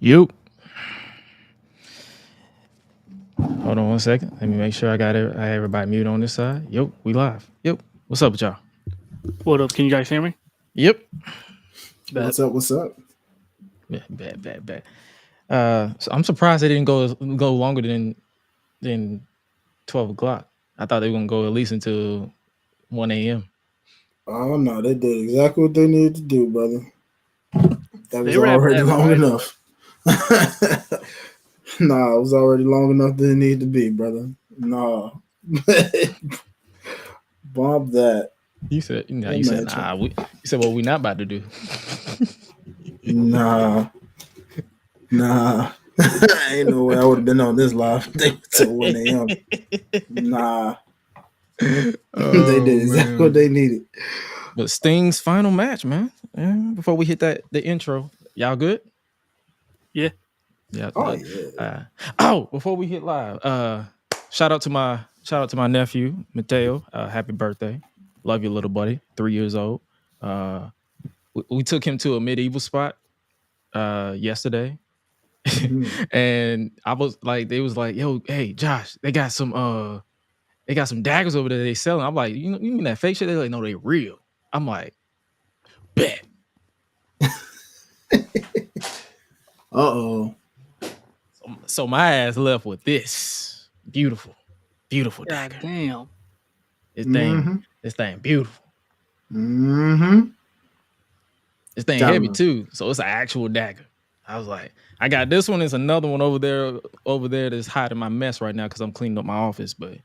Yup. Hold on 1 second. Let me make sure I got everybody mute on this side. Yep, we live. Yep. What's up with y'all? What up? Can you guys hear me? Yep. Bet. What's up? Bet. So I'm surprised they didn't go longer than 12 o'clock. I thought they were gonna go at least until 1 a.m. Oh no, they did exactly what they needed to do, brother. That was They wrapped already that long right enough. Nah, it was already long enough than it needed to be, brother. Nah. Bob that. You said nah. You said what we not about to do. Nah. Ain't no way I would have been on this live until 1 a.m. Nah. They did exactly what they needed. But Sting's final match, man. Before we hit the intro, y'all good? Yeah. Oh yeah. Before we hit live, shout out to my nephew Mateo. Happy birthday! Love you, little buddy. 3 years old. We took him to a medieval spot yesterday, and I was like, they was like, "Yo, hey, Josh, they got some daggers over there they selling." I'm like, you mean that fake shit? They're like, no, they real. I'm like, bet. Uh-oh. So my ass left with this beautiful dagger. God damn. This thing beautiful. Mm-hmm. This thing heavy too, so it's an actual dagger. I was like, I got this one. There's another one over there that's hiding my mess right now because I'm cleaning up my office. But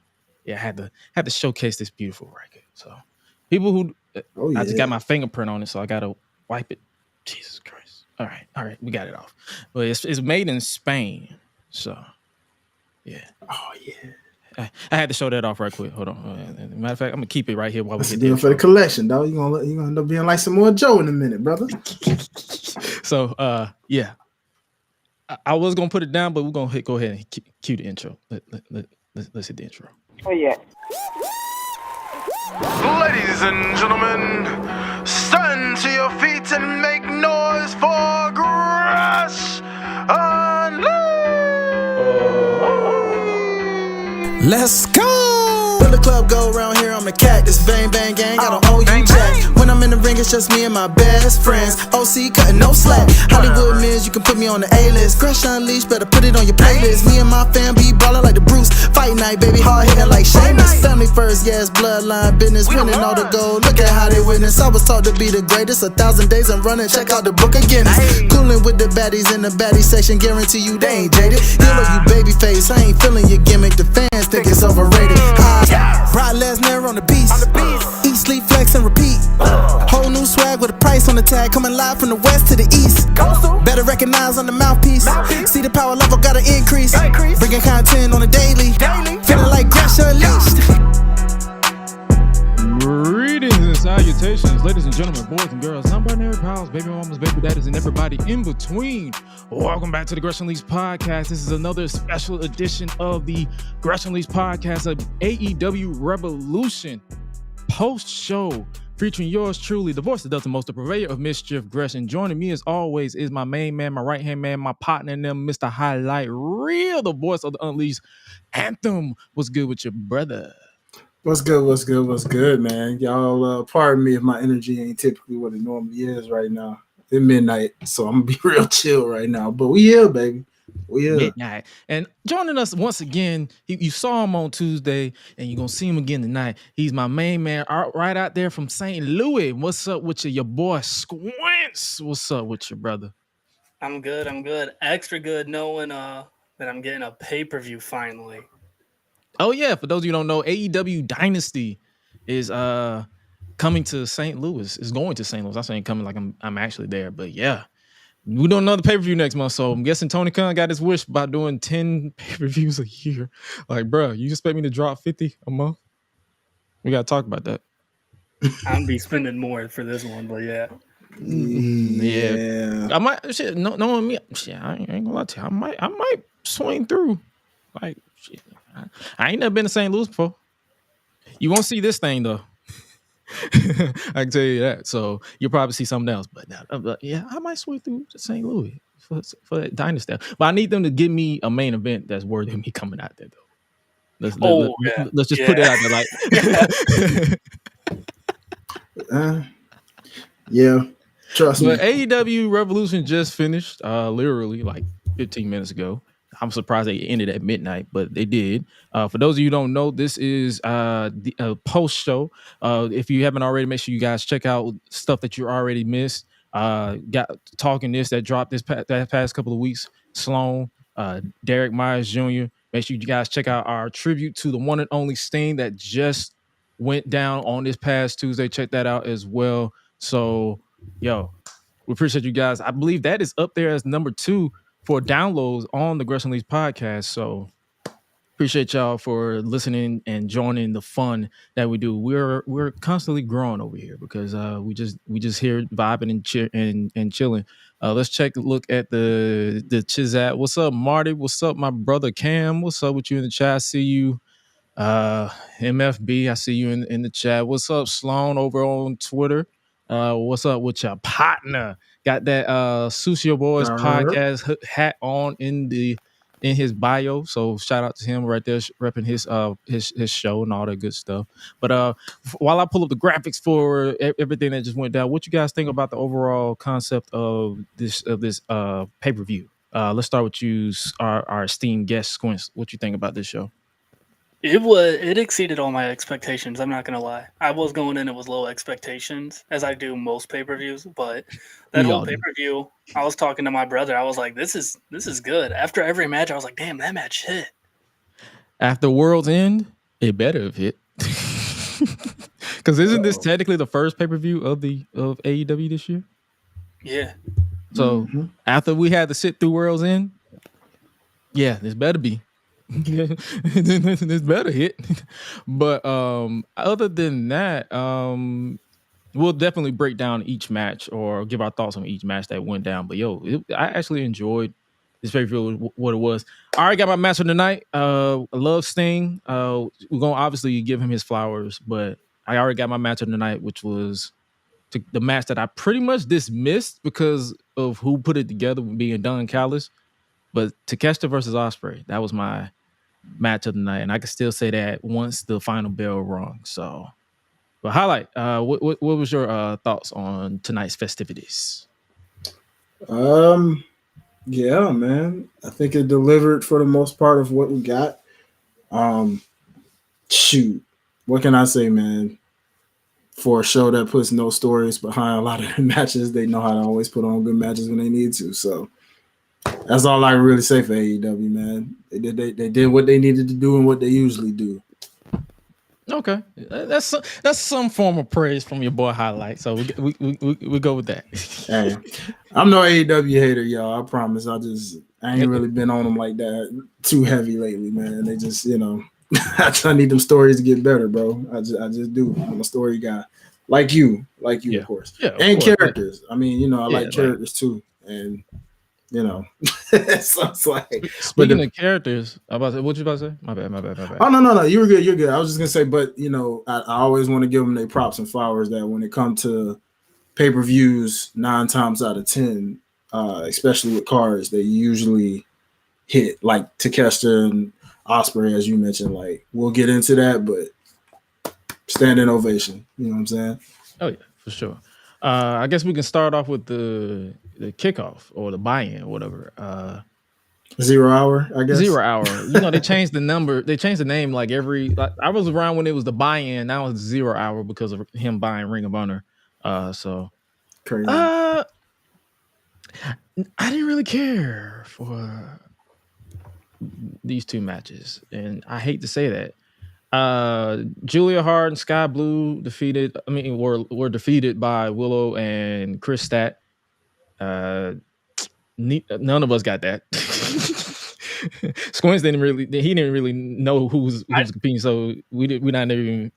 yeah, I had to showcase this beautiful record. So people who I just got my fingerprint on it, so I gotta wipe it. Jesus Christ. All right, we got it off. But it's made in Spain, so yeah. Oh yeah. I had to show that off right quick. Hold on. Matter of fact, I'm gonna keep it right here while we get there for the collection, dog. You gonna end up being like Samoa Joe in a minute, brother. So yeah. I was gonna put it down, but we're gonna go ahead and cue the intro. Let's hit the intro. Oh yeah. Ladies and gentlemen, stand to your feet and make noise for GRESH UNLEASHED! Let's go! When the club go around here, I'm a cactus. Bang, bang, gang, I don't owe you jack. When I'm in the ring, it's just me and my best friends. OC cutting no slack. Hollywood Miz, you can put me on the A-list. GRESH Unleashed, better put it on your playlist. Me and my fam be ballin' like the Bruce. Fight night, baby, hard hitting like Sheamus. Family first, yes, bloodline business. Winning all the gold, look at how they witness. I was taught to be the greatest. 1,000 days I'm running, check out the book of Guinness. Coolin' with the baddies in the baddie section. Guarantee you they ain't jaded. Heal you baby face, I ain't feeling your gimmick. The fans think it's overrated. Brock Lesnar on the beast. Eat, sleep, flex, and repeat. Whole new swag with a price on the tag. Coming live from the west to the east. Better recognize on the mouthpiece. See the power level gotta increase. Bringing content on a daily. Feeling like GRESH Unleashed. Greetings and salutations, ladies and gentlemen, boys and girls, non-binary pals, baby mamas, baby daddies, and everybody in between. Welcome back to the GRESH Unleashed podcast. This is another special edition of the GRESH Unleashed podcast of AEW Revolution post-show, featuring yours truly, the voice that does the most, the purveyor of mischief, GRESH. And joining me as always is my main man, my right-hand man, my partner in them, Mr. Hi-Lite Real, the voice of the Unleashed Anthem. What's good with your brother? What's good, man? Y'all, pardon me if my energy ain't typically what it normally is right now. It's midnight, so I'm gonna be real chill right now. But we here, baby. We here. Midnight. And joining us once again, you saw him on Tuesday, and you're gonna see him again tonight. He's my main man, right out there from St. Louis. What's up with you, your boy Squintz? What's up with you, brother? I'm good. Extra good knowing that I'm getting a pay-per-view finally. Oh yeah, for those of you who don't know, AEW Dynasty is coming to St. Louis. Is going to St. Louis. I'm saying coming like I'm actually there, but yeah. We're doing another pay-per-view next month, so I'm guessing Tony Khan got his wish about doing 10 pay-per-views a year. Like, bro, you expect me to drop 50 a month? We gotta talk about that. I'm gonna be spending more for this one, but yeah. Yeah. I might shit. Knowing me, shit, I ain't gonna lie to you. I might swing through. Like, shit. I ain't never been to St. Louis before. You won't see this thing though. I can tell you that. So you'll probably see something else. But yeah, I might swing through to St. Louis for that Dynasty. But I need them to give me a main event that's worthy of me coming out there, though. Let's just put it out there. Like, yeah, trust me. But AEW Revolution just finished, literally like 15 minutes ago. I'm surprised they ended at midnight, but they did. For those of you who don't know, this is the post show. If you haven't already, make sure you guys check out stuff that you already missed. Got Talking This that dropped that past couple of weeks. Sloan, Derek Myers Jr. Make sure you guys check out our tribute to the one and only Sting that just went down on this past Tuesday. Check that out as well. So, yo, we appreciate you guys. I believe that is up there as number 2 for downloads on the GRESH UNLEASHED podcast. So appreciate y'all for listening and joining the fun that we do. We're constantly growing over here because we just here vibing and chilling. Let's look at the Chizat. What's up, Marty? What's up, my brother Cam? What's up with you in the chat? I see you. MFB, I see you in the chat. What's up, Sloan, over on Twitter? What's up with your partner? Got that Sushi Boys podcast hat on in his bio. So shout out to him right there, repping his show and all that good stuff. But while I pull up the graphics for everything that just went down, what you guys think about the overall concept of this pay-per-view? Let's start with you, our esteemed guest, Squintz. What you think about this show? It exceeded all my expectations. I'm not gonna lie. I was going in it with low expectations, as I do most pay-per-views. But that whole pay-per-view, I was talking to my brother. I was like, "This is good." After every match, I was like, "Damn, that match hit." After World's End, it better have hit. Because isn't this technically the first pay-per-view of AEW this year? Yeah. So after we had to sit through World's End, yeah, this better be. This better hit. But other than that, we'll definitely break down each match or give our thoughts on each match that went down. But I actually enjoyed this pay-per-view, what it was. I already got my match of the night. I love Sting. We're gonna obviously give him his flowers, but I already got my match of the night, which was the match that I pretty much dismissed because of who put it together, being Don Callis. But Takeshita versus Ospreay, that was my match of the night, and I can still say that once the final bell rung. So, but Hi-Lite, what was your thoughts on tonight's festivities? Yeah, man, I think it delivered for the most part of what we got. Shoot, what can I say, man? For a show that puts no stories behind a lot of their matches, they know how to always put on good matches when they need to. So that's all I can really say for AEW, man. They did what they needed to do and what they usually do. Okay, that's some form of praise from your boy Hi-Lite. So we go with that. Hey, I'm no AEW hater, y'all. I promise. I ain't really been on them like that too heavy lately, man. They just, I need them stories to get better, bro. I just do. I'm a story guy, like you, yeah. Of course. Yeah, of and course. Characters. I mean, I like characters too, and. So it's like speaking of characters, what you about to say? My bad. Oh no, you were good. You're good. I was just gonna say, but I always want to give them their props and flowers that when it comes to pay-per-views, 9 times out of 10, especially with cards, they usually hit, like Takeshita and Ospreay, as you mentioned. Like, we'll get into that, but standing ovation. You know what I'm saying? Oh yeah, for sure. I guess we can start off with the kickoff or the buy-in or whatever. 0 hour, I guess. 0 hour. They changed the number. They changed the name I was around when it was the buy-in. Now it's 0 hour because of him buying Ring of Honor. So crazy. I didn't really care for these two matches, and I hate to say that. Julia Hart and Sky Blue were defeated by Willow and Chris Stat. None of us got that. Squintz didn't really know who was competing, so we not even.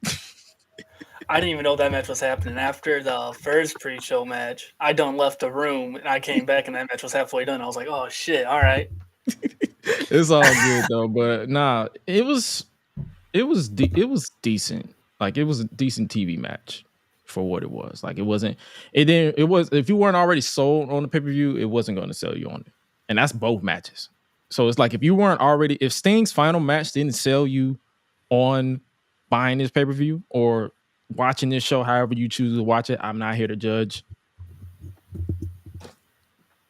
I didn't even know that match was happening. After the first pre-show match, I done left the room and I came back and that match was halfway done. I was like, oh shit, all right. It's all good though, but it was decent. Like, it was a decent TV match. for what it was. Like it wasn't. It was if you weren't already sold on the pay-per-view, it wasn't going to sell you on it, and that's both matches. So it's like if Sting's final match didn't sell you on buying this pay-per-view or watching this show, however you choose to watch it, I'm not here to judge.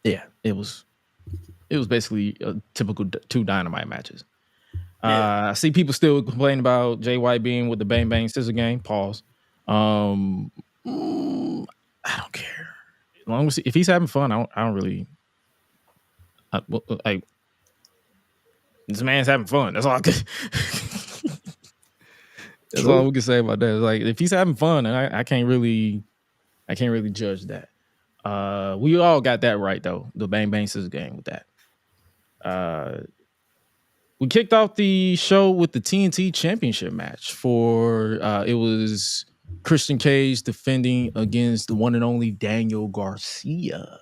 Yeah, it was basically a typical 2 Dynamite matches. I see people still complaining about Jay White being with the Bang Bang Scissor Gang. Pause. I don't care. As long as if he's having fun, I don't really. Like this man's having fun. That's all I can. That's all we can say about that. It's like if he's having fun, I can't really judge that. We all got that right though. The Bang Bang Scissor Gang with that. We kicked off the show with the TNT Championship match for it was Christian Cage defending against the one and only Daniel Garcia.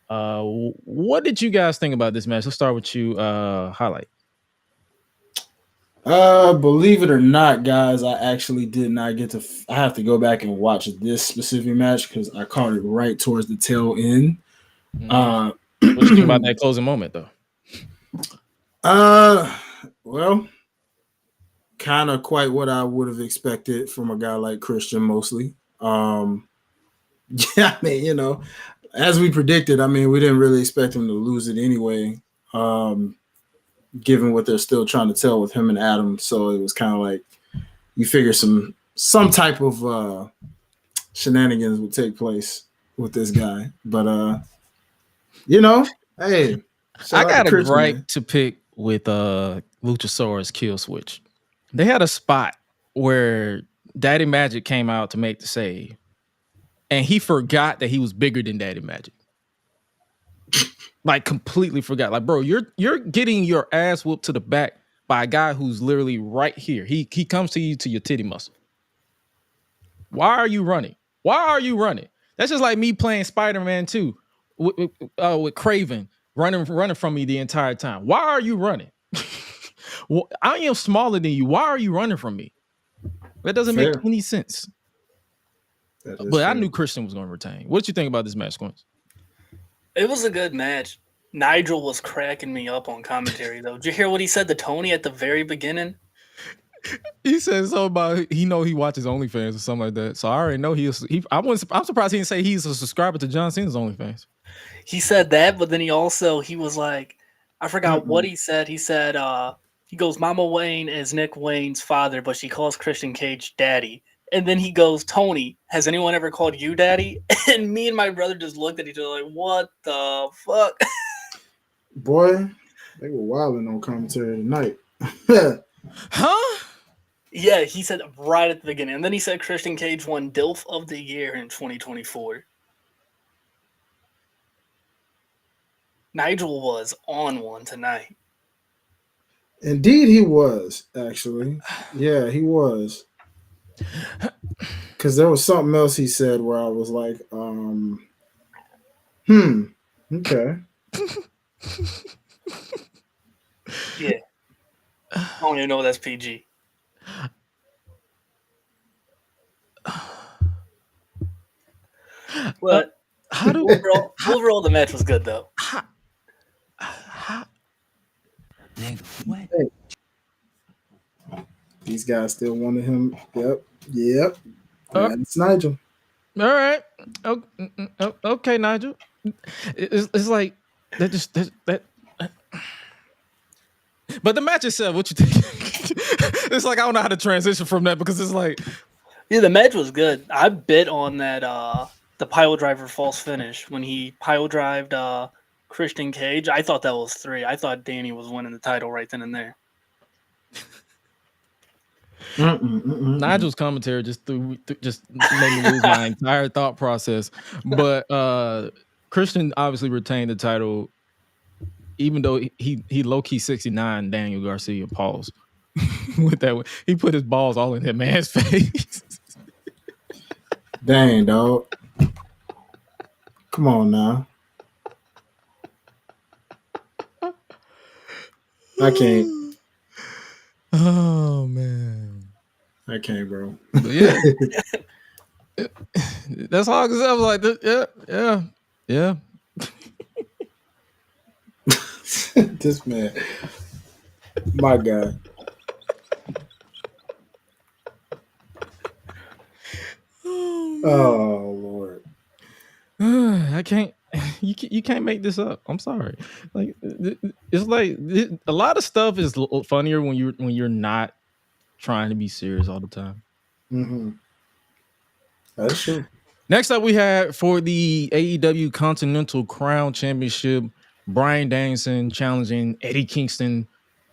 What did you guys think about this match? Let's start with you, Hi-Lite. Believe it or not, guys, I actually did not get to. I have to go back and watch this specific match because I caught it right towards the tail end. What do you think about that closing moment, though? Well, kind of quite what I would have expected from a guy like Christian, mostly. Yeah, I mean, as we predicted, I mean, we didn't really expect him to lose it anyway. Given what they're still trying to tell with him and Adam. So it was kind of like you figure some type of shenanigans would take place with this guy. But hey, I got a gripe to pick with Luchasaurus Kill Switch. They had a spot where Daddy Magic came out to make the save, and he forgot that he was bigger than Daddy Magic. Like completely forgot. Like, bro, you're getting your ass whooped to the back by a guy who's literally right here. He comes to you to your titty muscle. Why are you running? Why are you running? That's just like me playing Spider-Man 2 with Craven running from me the entire time. Why are you running? Well, I am smaller than you. Why are you running from me? That doesn't make any sense. But fair. I knew Christian was going to retain. What did you think about this match, Squintz? It was a good match. Nigel was cracking me up on commentary, though. Did you hear what he said to Tony at the very beginning? He said something about he watches OnlyFans or something like that. So I already know I'm surprised he didn't say he's a subscriber to John Cena's OnlyFans. He said that, but then he was like, I forgot what he said. He said, he goes, Mama Wayne is Nick Wayne's father, but she calls Christian Cage daddy. And then he goes, Tony, has anyone ever called you daddy? And me and my brother just looked at each other like, what the fuck? Boy, they were wilding on commentary tonight. Huh? Yeah, he said right at the beginning. And then he said Christian Cage won DILF of the Year in 2024. Nigel was on one tonight. Indeed, he was, actually. Yeah, he was. Because there was something else he said where I was like, okay. Yeah. I don't even know that's PG. But overall, the match was good, though. These guys still wanted him. Yep. It's Nigel. All right. Okay, Nigel. It's like that. But the match itself, what you think? It's like I don't know how to transition from that because it's like, yeah, the match was good. I bit on that the pile driver false finish when he pile drived Christian Cage. I thought that was 3. I thought Danny was winning the title right then and there. Nigel's commentary just made me lose my entire thought process. But Christian obviously retained the title, even though he low-key 69 Daniel Garcia. Pause. With that, he put his balls all in that man's face. Dang, dog. Come on now. I can't. Oh man. I can't, bro. Yeah. That's all I can say. I was like, yeah. This man, my God. Oh Lord. I can't. You can't make this up. I'm sorry. Like it's like a lot of stuff is funnier when you're not trying to be serious all the time. Mm-hmm. That's true. Next up, we had for the AEW Continental Crown Championship, Bryan Danielson challenging Eddie Kingston,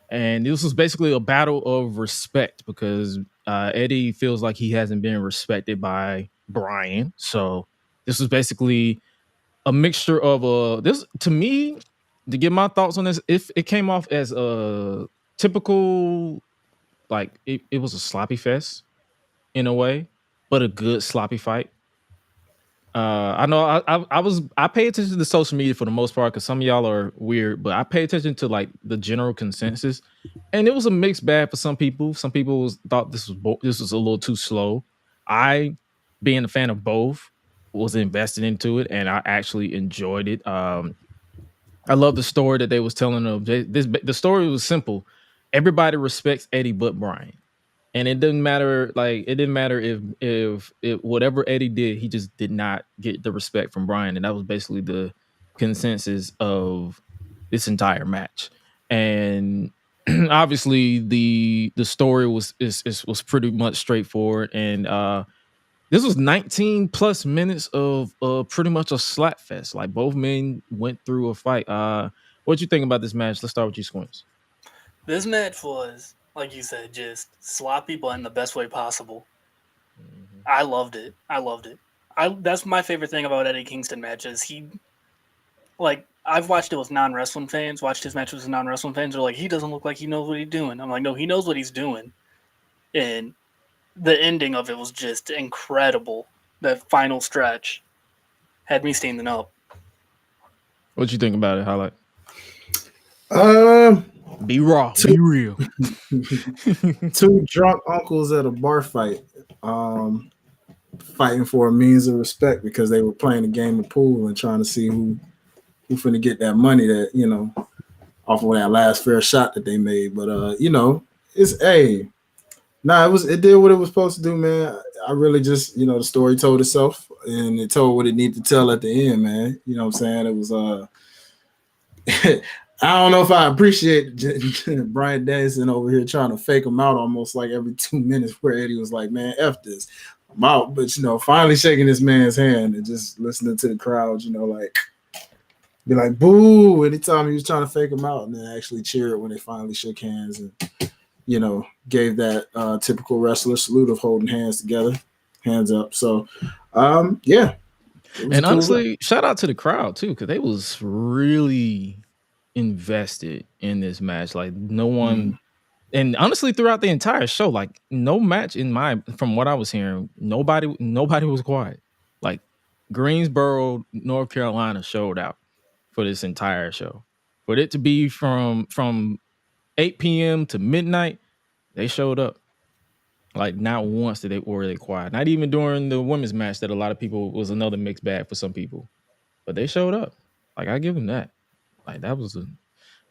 and this was basically a battle of respect because Eddie feels like he hasn't been respected by Bryan. So this was basically a mixture of this to me to get my thoughts on this. If it came off as a typical, like it was a sloppy fest in a way, but a good sloppy fight. I know I pay attention to social media for the most part because some of y'all are weird, but I pay attention to like the general consensus, and it was a mixed bag for some people. Some people thought this was a little too slow. I, being a fan of both, was invested into it, and I actually enjoyed it. I love the story that they was telling of this. The story was simple. Everybody respects Eddie but Bryan. And it didn't matter, like it didn't matter if whatever Eddie did, he just did not get the respect from Bryan, and that was basically the consensus of this entire match. And obviously, the story was pretty much straightforward, and this was 19 plus minutes of pretty much a slap fest. Like both men went through a fight. What you think about this match? Let's start with you, Squintz. This match was, like you said, just sloppy, but in the best way possible. Mm-hmm. I loved it. That's my favorite thing about Eddie Kingston matches. I've watched it with non-wrestling fans, watched his matches with non-wrestling fans. They're like, he doesn't look like he knows what he's doing. I'm like, no, he knows what he's doing. And the ending of it was just incredible. That final stretch had me standing up. What you think about it, Hi-Lite? Be raw, be real. Two drunk uncles at a bar fight, fighting for a means of respect because they were playing a game of pool and trying to see who finna get that money that, you know, off of that last fair shot that they made. But you know, it did what it was supposed to do, man. I really just, you know, the story told itself and it told what it needed to tell at the end, man. You know what I'm saying? It was I don't know if I appreciate Bryan Danielson over here trying to fake him out almost like every 2 minutes where Eddie was like, man, F this, I'm out. But, you know, finally shaking this man's hand and just listening to the crowd, you know, like, be like, boo, anytime he was trying to fake him out, and then actually cheer it when they finally shook hands and, you know, gave that typical wrestler salute of holding hands together, hands up. So, yeah. And honestly, shout out to the crowd, too, because they was really invested in this match. Like no one, and honestly throughout the entire show, like no match from what I was hearing, nobody was quiet. Like Greensboro, North Carolina showed out for this entire show. For it to be from 8 p.m. to midnight, they showed up. Like not once were they quiet. Not even during the women's match that a lot of people was another mixed bag for some people. But they showed up. Like I give them that. Like that was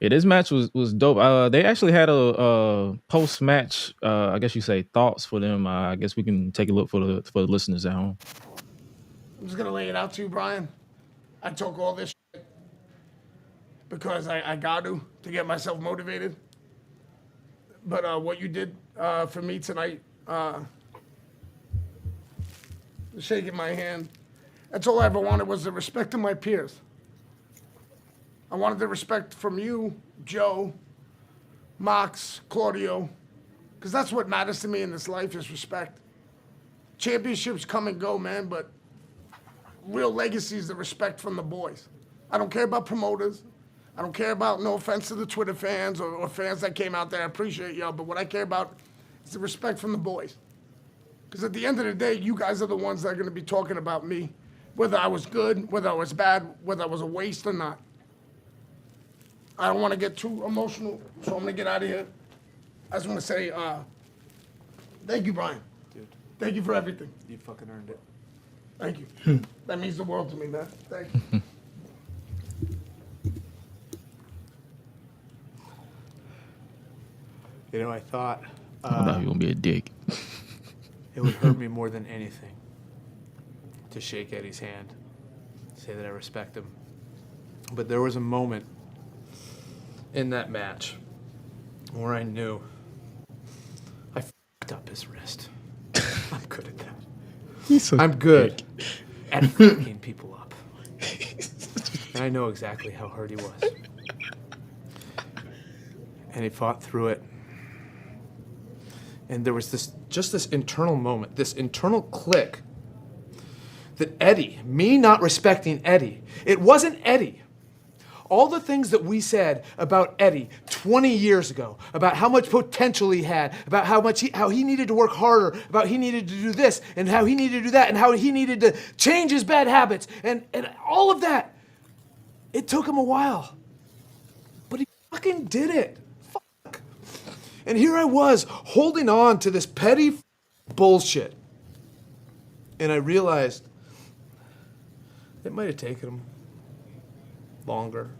this match was dope. They actually had a post match, I guess you say thoughts for them. I guess we can take a look for the listeners at home. I'm just gonna lay it out to you, Brian. I took all this shit because I got to get myself motivated. But what you did for me tonight, shaking my hand, that's all I ever wanted was the respect of my peers. I wanted the respect from you, Joe, Mox, Claudio, because that's what matters to me in this life is respect. Championships come and go, man, but real legacy is the respect from the boys. I don't care about promoters. I don't care about, no offense to the Twitter fans or fans that came out there. I appreciate y'all, but what I care about is the respect from the boys. Because at the end of the day, you guys are the ones that are going to be talking about me, whether I was good, whether I was bad, whether I was a waste or not. I don't want to get too emotional, so I'm going to get out of here. I just want to say thank you, Brian. Dude. Thank you for everything. You fucking earned it. Thank you. That means the world to me, man. Thank you. You know, I thought I thought you were gonna be a dick. it would hurt me more than anything to shake Eddie's hand, say that I respect him. But there was a moment in that match where I knew I fucked up his wrist. I'm good at that. I'm good at fucking people up. And I know exactly how hurt he was. And he fought through it. And there was this internal moment, this internal click that Eddie, me not respecting Eddie, it wasn't Eddie. All the things that we said about Eddie 20 years ago, about how much potential he had, about how he needed to work harder, about he needed to do this, and how he needed to do that, and how he needed to change his bad habits, and all of that. It took him a while. But he fucking did it. Fuck. And here I was, holding on to this petty bullshit. And I realized it might have taken him longer,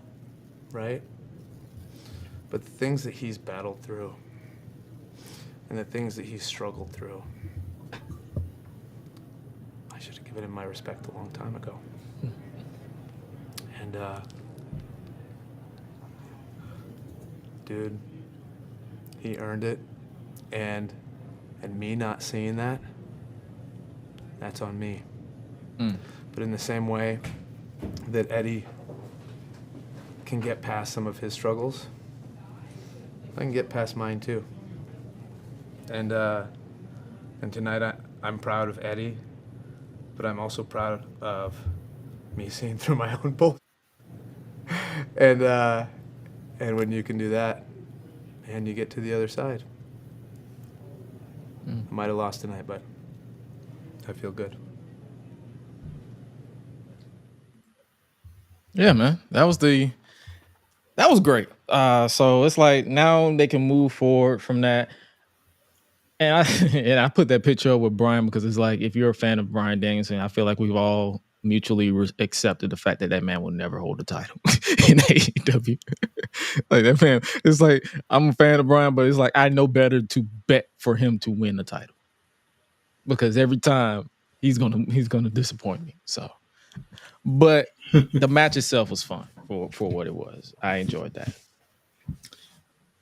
right? But the things that he's battled through and the things that he's struggled through, I should have given him my respect a long time ago. And, dude, he earned it. And me not seeing that, that's on me. But in the same way that Eddie can get past some of his struggles, I can get past mine too. And tonight I'm proud of Eddie, but I'm also proud of me seeing through my own bull. And when you can do that, and you get to the other side. I might have lost tonight, but I feel good. Yeah, man. That was great. So it's like now they can move forward from that. And I put that picture up with Brian because it's like, if you're a fan of Bryan Danielson, I feel like we've all mutually accepted the fact that that man will never hold the title in AEW. Like that man, it's like, I'm a fan of Bryan, but it's like, I know better to bet for him to win the title because every time he's gonna disappoint me. So, but the match itself was fun for what it was. I enjoyed that.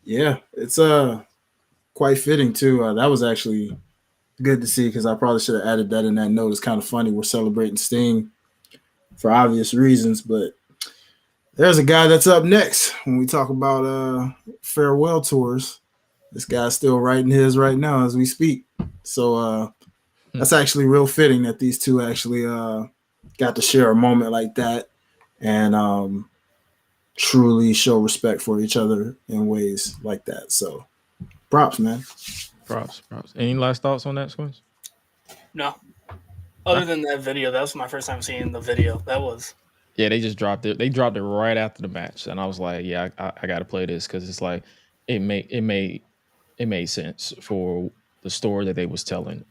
Yeah, it's quite fitting too. That was actually good to see because I probably should have added that in that note. It's kind of funny. We're celebrating Sting for obvious reasons, but there's a guy that's up next when we talk about farewell tours. This guy's still writing his right now as we speak. So that's actually real fitting that these two actually got to share a moment like that and truly show respect for each other in ways like that. So props, man. Props. Any last thoughts on that, Squintz? No. Other than that video, that was my first time seeing the video. That was. Yeah, they just dropped it. They dropped it right after the match, and I was like, "Yeah, I got to play this because it's like it made sense for the story that they was telling."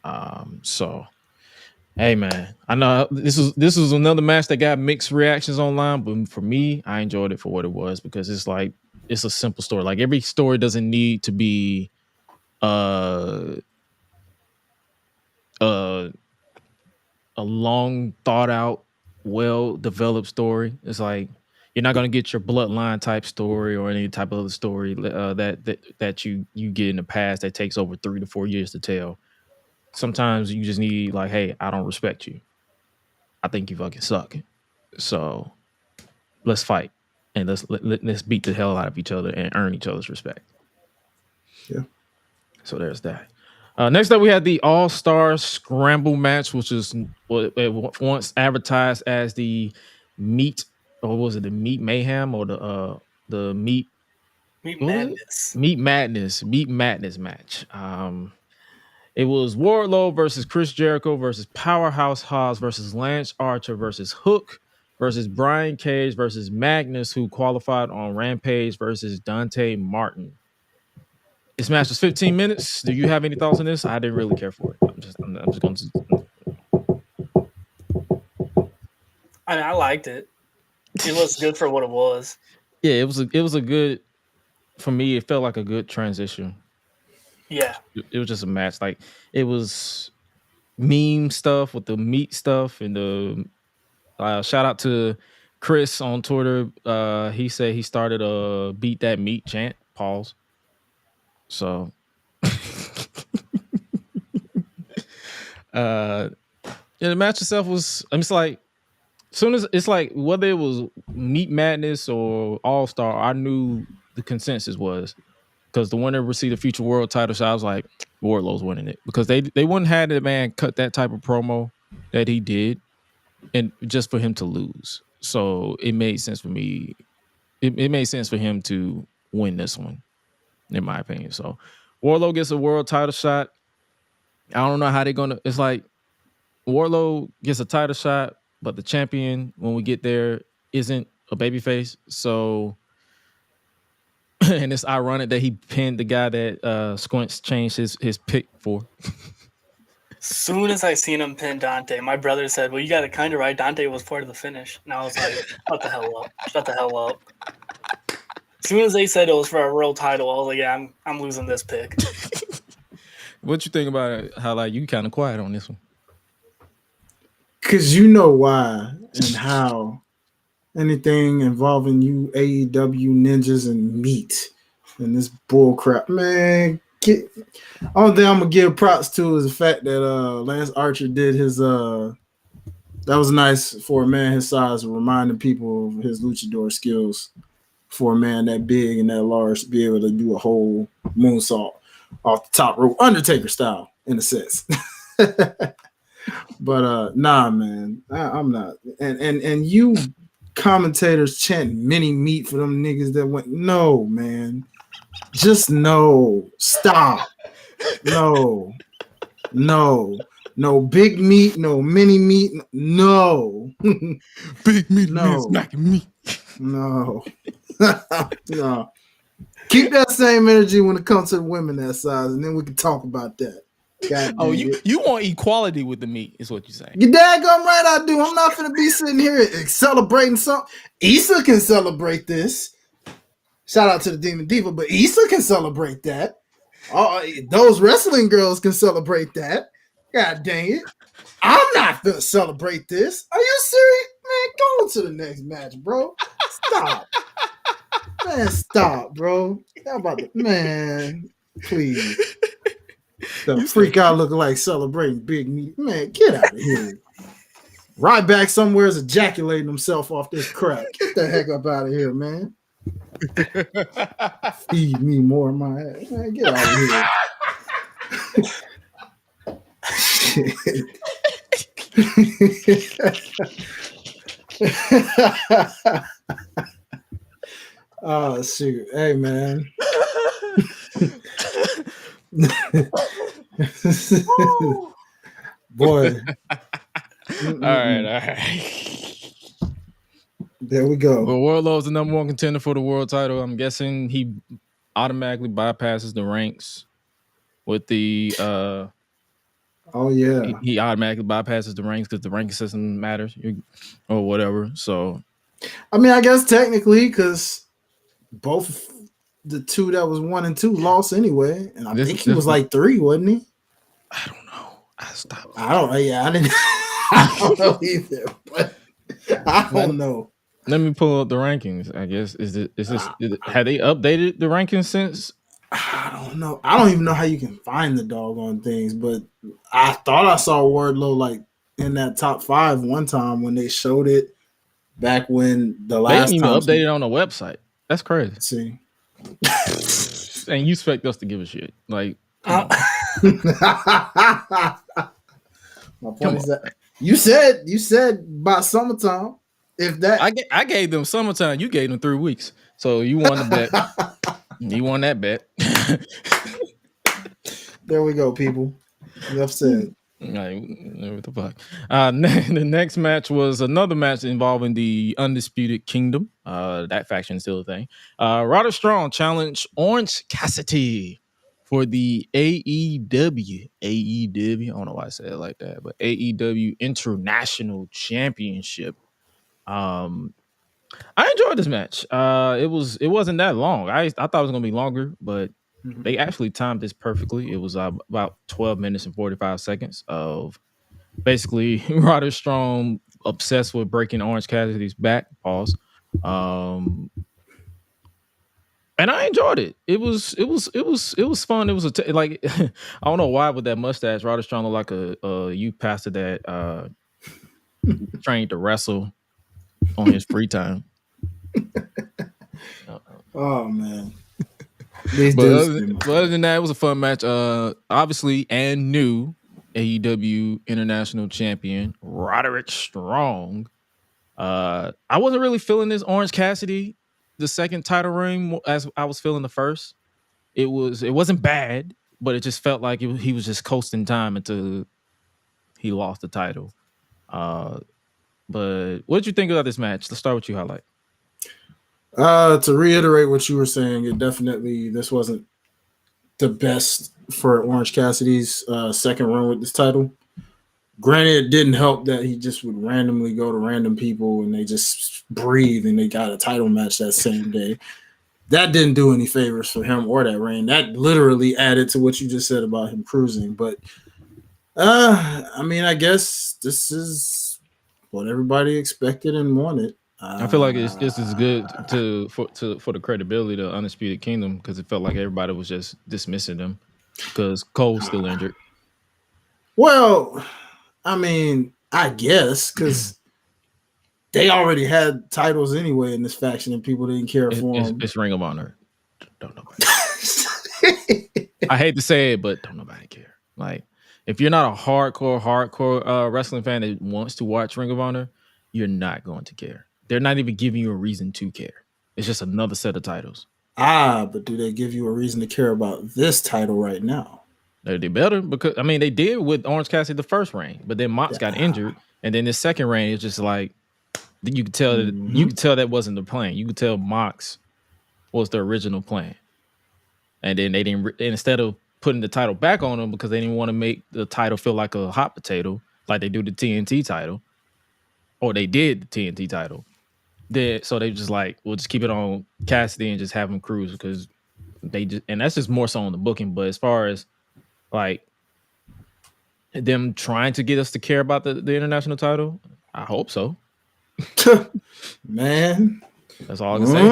So, hey, man, I know this was another match that got mixed reactions online, but for me, I enjoyed it for what it was because it's like it's a simple story. Like every story doesn't need to be a long thought out, well developed story. It's like you're not gonna get your bloodline type story or any type of other story that you get in the past that takes over 3 to 4 years to tell. Sometimes you just need like, hey, I don't respect you. I think you fucking suck. So let's fight and let's beat the hell out of each other and earn each other's respect. Yeah. So there's that. Next up, we had the All-Star Scramble match, which is once advertised as the Meat, or was it the Meat Mayhem or the Meat Madness? Meat Madness match. It was Wardlow versus Chris Jericho versus Powerhouse Hobbs versus Lance Archer versus Hook versus Brian Cage versus Magnus, who qualified on Rampage versus Dante Martin. This match was 15 minutes. Do you have any thoughts on this? I didn't really care for it. I'm just going to. I mean, I liked it. It was good for what it was. Yeah, it was a good, for me, it felt like a good transition. Yeah. It was just a match. Like, it was meme stuff with the meat stuff, and the shout out to Chris on Twitter. He said he started a beat that meat chant. Pause. So yeah, the match itself was, I mean, it's like, soon as it's like, whether it was Meat Madness or All Star, I knew the consensus was, because the winner received a future world title shot. I was like, Wardlow's winning it, because they wouldn't have the man cut that type of promo that he did, and just for him to lose. So it made sense for me. It made sense for him to win this one, in my opinion. So Wardlow gets a world title shot. I don't know how they're gonna. It's like Wardlow gets a title shot, but the champion, when we get there, isn't a babyface. So, and it's ironic that he pinned the guy that Squintz changed his pick for. Soon as I seen him pin Dante, my brother said, "Well, you got it kind of right. Dante was part of the finish." And I was like, "Shut the hell up! Shut the hell up!" As soon as they said it was for a world title, I was like, "Yeah, I'm losing this pick." What you think about it? How, like, you kind of quiet on this one? Cause you know why and how anything involving you AEW ninjas and meat and this bull crap, man. Only thing I'm gonna give props to is the fact that Lance Archer did his that was nice for a man his size, reminding people of his luchador skills for a man that big and that large to be able to do a whole moonsault off the top rope, Undertaker style, in a sense. But nah, man, I'm not. And you commentators chant mini meat for them niggas that went. No, man, just no. Stop. No big meat, no mini meat, no. Big meat, no, man, smacking me. No. No. Keep that same energy when it comes to the women that size, and then we can talk about that. God Oh, dang it. you want equality with the meat, is what you're saying. You daggone right I do. I'm not gonna be sitting here celebrating something. Issa can celebrate this. Shout out to the Demon Diva, but Issa can celebrate that. Those wrestling girls can celebrate that. God dang it. I'm not gonna celebrate this. Are you serious? Man, go on to the next match, bro. Stop. Man, stop, bro. How about that? Man, please. The freak out looking like celebrating big meat. Man, get out of here. Ryback somewhere is ejaculating himself off this crap. Get the heck up out of here, man. Feed me more of my ass. Man, get out of here. Oh, shoot. Hey, man. Boy. All right. There we go. Well, Wardlow's the number one contender for the world title. I'm guessing he automatically bypasses the ranks with the oh yeah. He automatically bypasses the ranks because the ranking system matters or whatever. So I mean, I guess technically, because both the two that was 1 and 2 lost anyway, and I think he was like 3, wasn't he? I don't know. I stopped. I don't. Yeah, I didn't. I don't know either. But I don't know. Let me pull up the rankings. I guess have they updated the rankings since? I don't know. I don't even know how you can find the doggone things, but I thought I saw Wardlow like in that top 5 one time when they showed it back when the last they didn't time even update it on the website. That's crazy. See, and you expect us to give a shit? Like, my point is that you said by summertime. If that I gave them summertime, you gave them 3 weeks, so you won the bet. You won that bet. There we go, people. Enough said. Like, what the fuck? The next match was another match involving the Undisputed Kingdom. That faction is still a thing. Roderick Strong challenged Orange Cassidy for the AEW. I don't know why I said it like that, but AEW International Championship. I enjoyed this match. It wasn't that long. I thought it was gonna be longer, but they actually timed this perfectly. It was about 12 minutes and 45 seconds of basically Roderick Strong obsessed with breaking Orange Cassidy's back. Pause. And I enjoyed it. It was fun. It was like I don't know why with that mustache, Roderick Strong looked like a youth pastor that trained to wrestle on his free time. Oh man. But other than that, it was a fun match. Obviously, and new AEW International Champion Roderick Strong. I wasn't really feeling this Orange Cassidy, the second title reign, as I was feeling the first. It wasn't bad, but it just felt like he was just coasting time until he lost the title. But what did you think about this match? Let's start with you, Hi-Lite. To reiterate what you were saying, this wasn't the best for Orange Cassidy's second run with this title. Granted, it didn't help that he just would randomly go to random people and they just breathe and they got a title match that same day. That didn't do any favors for him or that reign. That literally added to what you just said about him cruising. But I mean, I guess this is what everybody expected and wanted. I feel like it's just as good for the credibility of the Undisputed Kingdom because it felt like everybody was just dismissing them because Cole's still injured. Well, I mean, I guess because they already had titles anyway in this faction and people didn't care for them. It's Ring of Honor. Don't nobody. I hate to say it, but don't nobody care. Like, if you're not a hardcore wrestling fan that wants to watch Ring of Honor, you're not going to care. They're not even giving you a reason to care. It's just another set of titles. But do they give you a reason to care about this title right now? They better because I mean they did with Orange Cassidy the first reign, but then Mox got injured, and then this second reign is just like you could tell that wasn't the plan. You could tell Mox was the original plan, and then they didn't. Instead of putting the title back on him because they didn't want to make the title feel like a hot potato, like they do the TNT title, or they did the TNT title. So they just like, we'll just keep it on Cassidy and just have him cruise because and that's just more so on the booking. But as far as like them trying to get us to care about the international title, I hope so. Man, that's all I can say.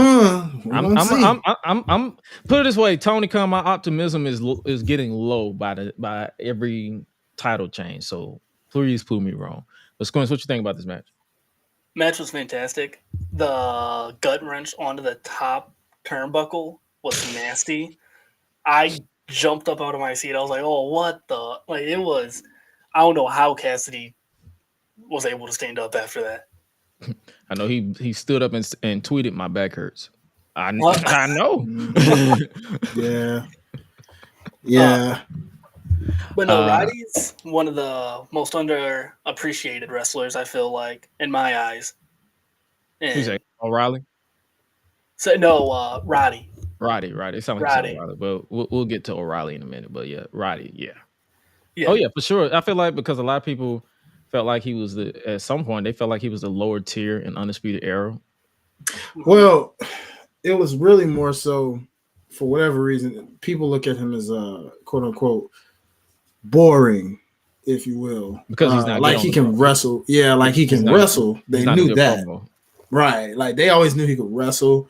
I'm put it this way, Tony Khan, my optimism is getting low by every title change. So please prove me wrong. But Squintz, what you think about this match? Match was fantastic. The gut wrench onto the top turnbuckle was nasty. I jumped up out of my seat. I was like, "Oh, what the?" Like it was. I don't know how Cassidy was able to stand up after that. I know he stood up and tweeted, "My back hurts." I know. Yeah. But no, Roddy's one of the most underappreciated wrestlers, I feel like, in my eyes. Who's that? O'Reilly? So no, Roddy. Roddy. It sounds like O'Reilly, but we'll get to O'Reilly in a minute. But yeah, Roddy, yeah. Oh yeah, for sure. I feel like because a lot of people felt like he was at some point they felt like he was the lower tier in Undisputed Era. Well, it was really more so for whatever reason people look at him as quote unquote boring, if you will, because he's not like he can wrestle. Yeah, like he can wrestle. They knew that, right? Like they always knew he could wrestle.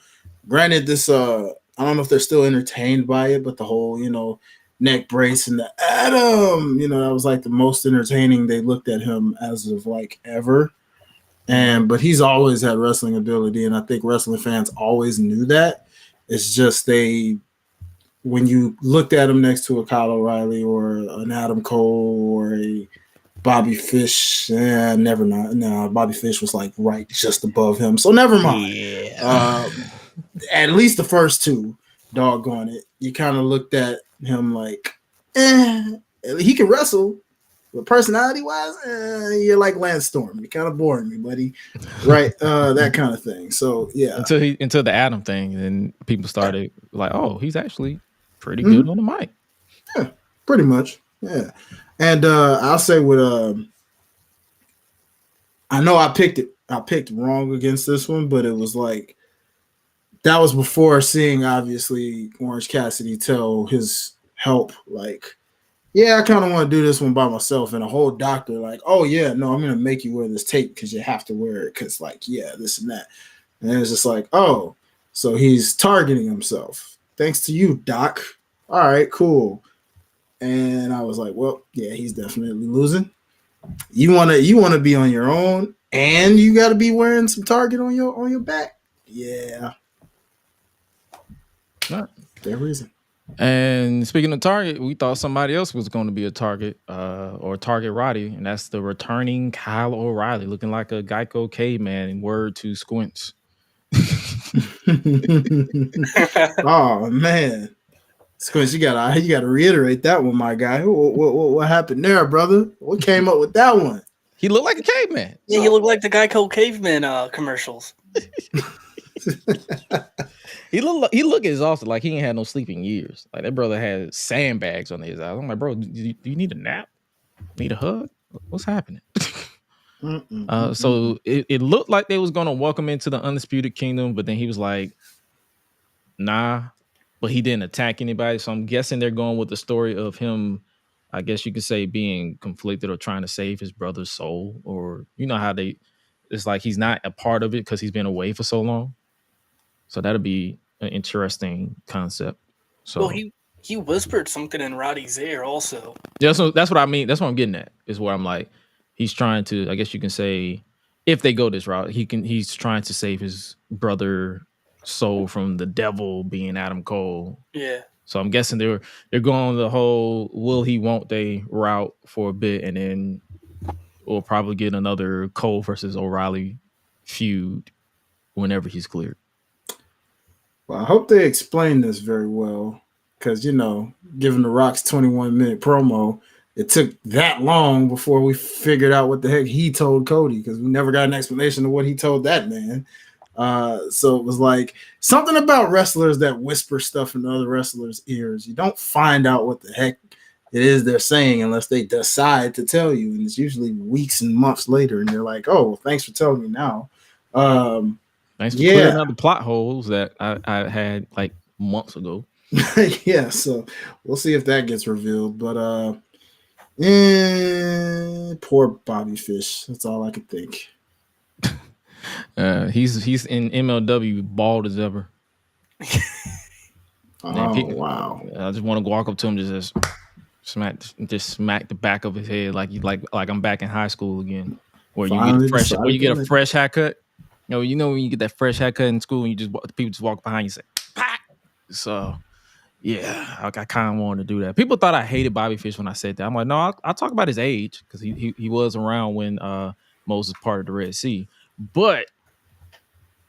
Granted, this I don't know if they're still entertained by it, but the whole neck brace and the Adam, that was like the most entertaining they looked at him as of like ever. But he's always had wrestling ability, and I think wrestling fans always knew that. It's just when you looked at him next to a Kyle O'Reilly or an Adam Cole or a Bobby Fish, Bobby Fish was like right just above him. So never mind. Yeah. At least the first two, doggone it. You kind of looked at him like, he can wrestle, but personality-wise, you're like Lance Storm. You're kind of boring me, buddy. Right? That kind of thing. So yeah. Until the Adam thing, and people started like, oh, he's actually pretty good on the mic. Yeah, pretty much. Yeah. And I'll say with I know I picked it I picked wrong against this one, but it was like that was before seeing obviously Orange Cassidy tell his help like, yeah, I kind of want to do this one by myself, and a whole doctor like, oh yeah, no, I'm gonna make you wear this tape because you have to wear it because like, yeah, this and that, and it's just like, oh, so he's targeting himself. Thanks to you, Doc. All right, cool. And I was like, well, yeah, he's definitely losing. You wanna be on your own, and you got to be wearing some Target on your back. Yeah, Right. fair reason. And speaking of Target, we thought somebody else was going to be a Target or Target Roddy, and that's the returning Kyle O'Reilly, looking like a Geico caveman. In word to Squintz. Oh man, Squinch, you gotta reiterate that one, my guy. What happened there, brother? What came up with that one? He looked like a caveman. Yeah, he looked like the Geico caveman commercials. He looked exhausted, like he ain't had no sleep in years. Like that brother had sandbags on his eyes. I'm like, bro, do you need a nap? Need a hug? What's happening? So it looked like they was gonna welcome into the Undisputed Kingdom, but then he was like, nah. But he didn't attack anybody. So I'm guessing they're going with the story of him, I guess you could say, being conflicted or trying to save his brother's soul. Or you know how it's like he's not a part of it because he's been away for so long. So that'll be an interesting concept. So well, he whispered something in Roddy's ear also. Yeah, so that's what I mean. That's what I'm getting at. Is where I'm like, he's trying to, I guess you can say, if they go this route, he's trying to save his brother soul from the devil being Adam Cole. Yeah. So I'm guessing they're going the whole will he won't they route for a bit, and then we'll probably get another Cole versus O'Reilly feud whenever he's cleared. Well, I hope they explain this very well because, given The Rock's 21-minute promo, it took that long before we figured out what the heck he told Cody because we never got an explanation of what he told that man. So it was like something about wrestlers that whisper stuff in other wrestlers' ears. You don't find out what the heck it is they're saying unless they decide to tell you. And it's usually weeks and months later. And you're like, oh, well, thanks for telling me now. Thanks for clearing out the plot holes that I had like months ago. Yeah, so we'll see if that gets revealed. But poor Bobby Fish. That's all I could think. He's in MLW bald as ever. Wow! I just want to walk up to him, just smack the back of his head like I'm back in high school again, where you get a fresh haircut. You know when you get that fresh haircut in school and people just walk behind you and say, "Pat." So yeah, I kind of wanted to do that. People thought I hated Bobby Fish when I said that. I'm like, no, I'll talk about his age because he was around when Moses parted the Red Sea, but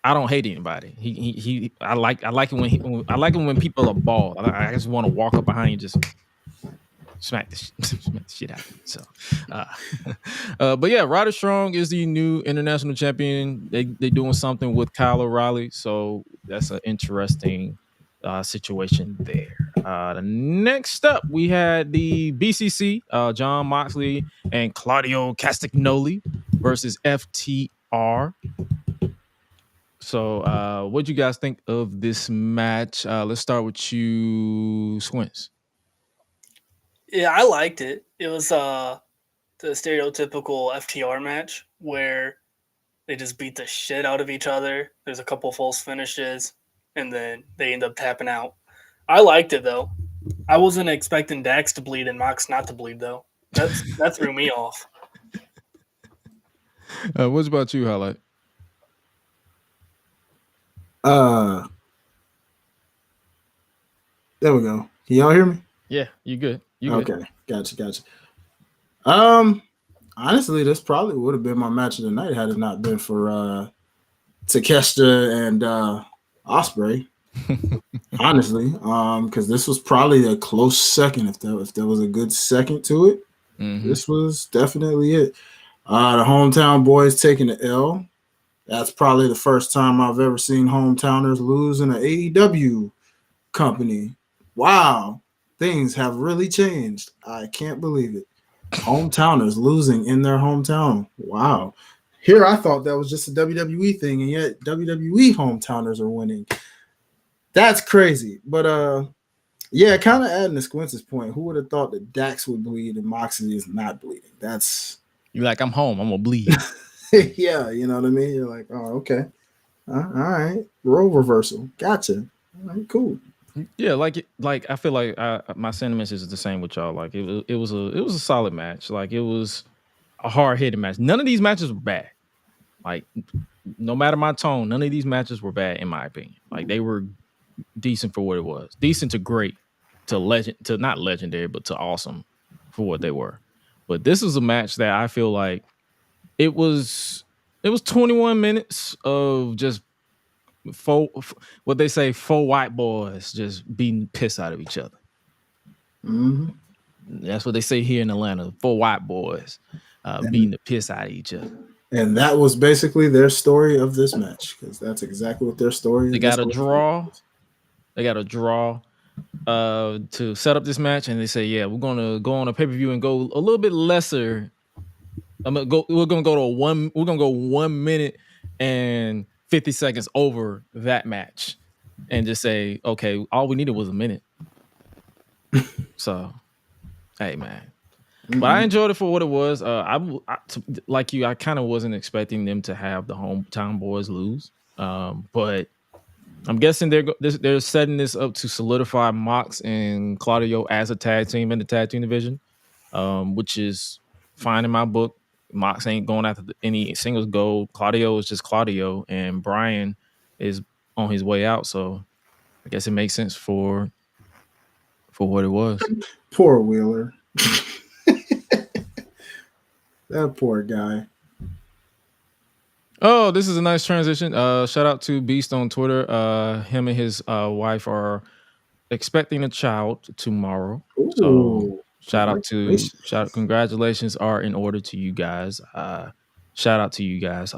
I don't hate anybody. I like it when people are bald. I just want to walk up behind you and just smack the shit out of him. So, but yeah, Roddy Strong is the new international champion. They doing something with Kyle O'Reilly, so that's an interesting situation there. The next up, we had the BCC, John Moxley and Claudio Castagnoli versus FTR. So, what do you guys think of this match? Let's start with you, Squints. Yeah, I liked it. It was the stereotypical FTR match where they just beat the shit out of each other. There's a couple false finishes, and then they end up tapping out. I liked it, though. I wasn't expecting Dax to bleed and Mox not to bleed, though. That threw me off. What about you, Hi-Lite? There we go. Can y'all hear me? Yeah, you good. Okay, gotcha. Honestly, this probably would have been my match of the night had it not been for Takeshita and Ospreay. Honestly, because this was probably a close second. If there was a good second to it, This was definitely it. The hometown boys taking the L. That's probably the first time I've ever seen hometowners lose in an AEW company. Wow. Things have really changed. I can't believe it. Hometowners losing in their hometown. Wow. Here, I thought that was just a WWE thing, and yet WWE hometowners are winning. That's crazy. But yeah, kind of adding to Squintz's point, who would have thought that Dax would bleed and Moxley is not bleeding? That's You're like, I'm home. I'm gonna bleed. yeah, you know what I mean. You're like, oh, okay, all right, role reversal, gotcha. All right, cool. Yeah, like I feel like my sentiments is the same with y'all. Like it was a solid match. Like it was a hard hitting match. None of these matches were bad. Like no matter my tone, none of these matches were bad in my opinion. Like they were decent for what it was. Decent to great to not legendary, but to awesome for what they were. But this is a match that I feel like it was 21 minutes of just what they say, four white boys just beating the piss out of each other. Mm-hmm. That's what they say here in Atlanta. Four white boys beating the piss out of each other. And that was basically their story of this match, because that's exactly what their story is. They got a draw. They got a draw to set up this match, and they say, "Yeah, we're gonna go on a pay-per-view and go a little bit lesser. We're gonna go 1 minute and 50 seconds over that match, and just say, okay, all we needed was a minute. So, hey, man." Mm-hmm. But I enjoyed it for what it was. Like you, I kind of wasn't expecting them to have the hometown boys lose. But I'm guessing they're setting this up to solidify Mox and Claudio as a tag team in the tag team division, which is fine in my book. Mox ain't going after any singles gold. Claudio is just Claudio, and Brian is on his way out. So I guess it makes sense for what it was. Poor Wheeler. That poor guy. Oh, this is a nice transition. Shout out to Beast on Twitter. Him and his wife are expecting a child tomorrow. Ooh, So congratulations are in order to you guys. Shout out to you guys.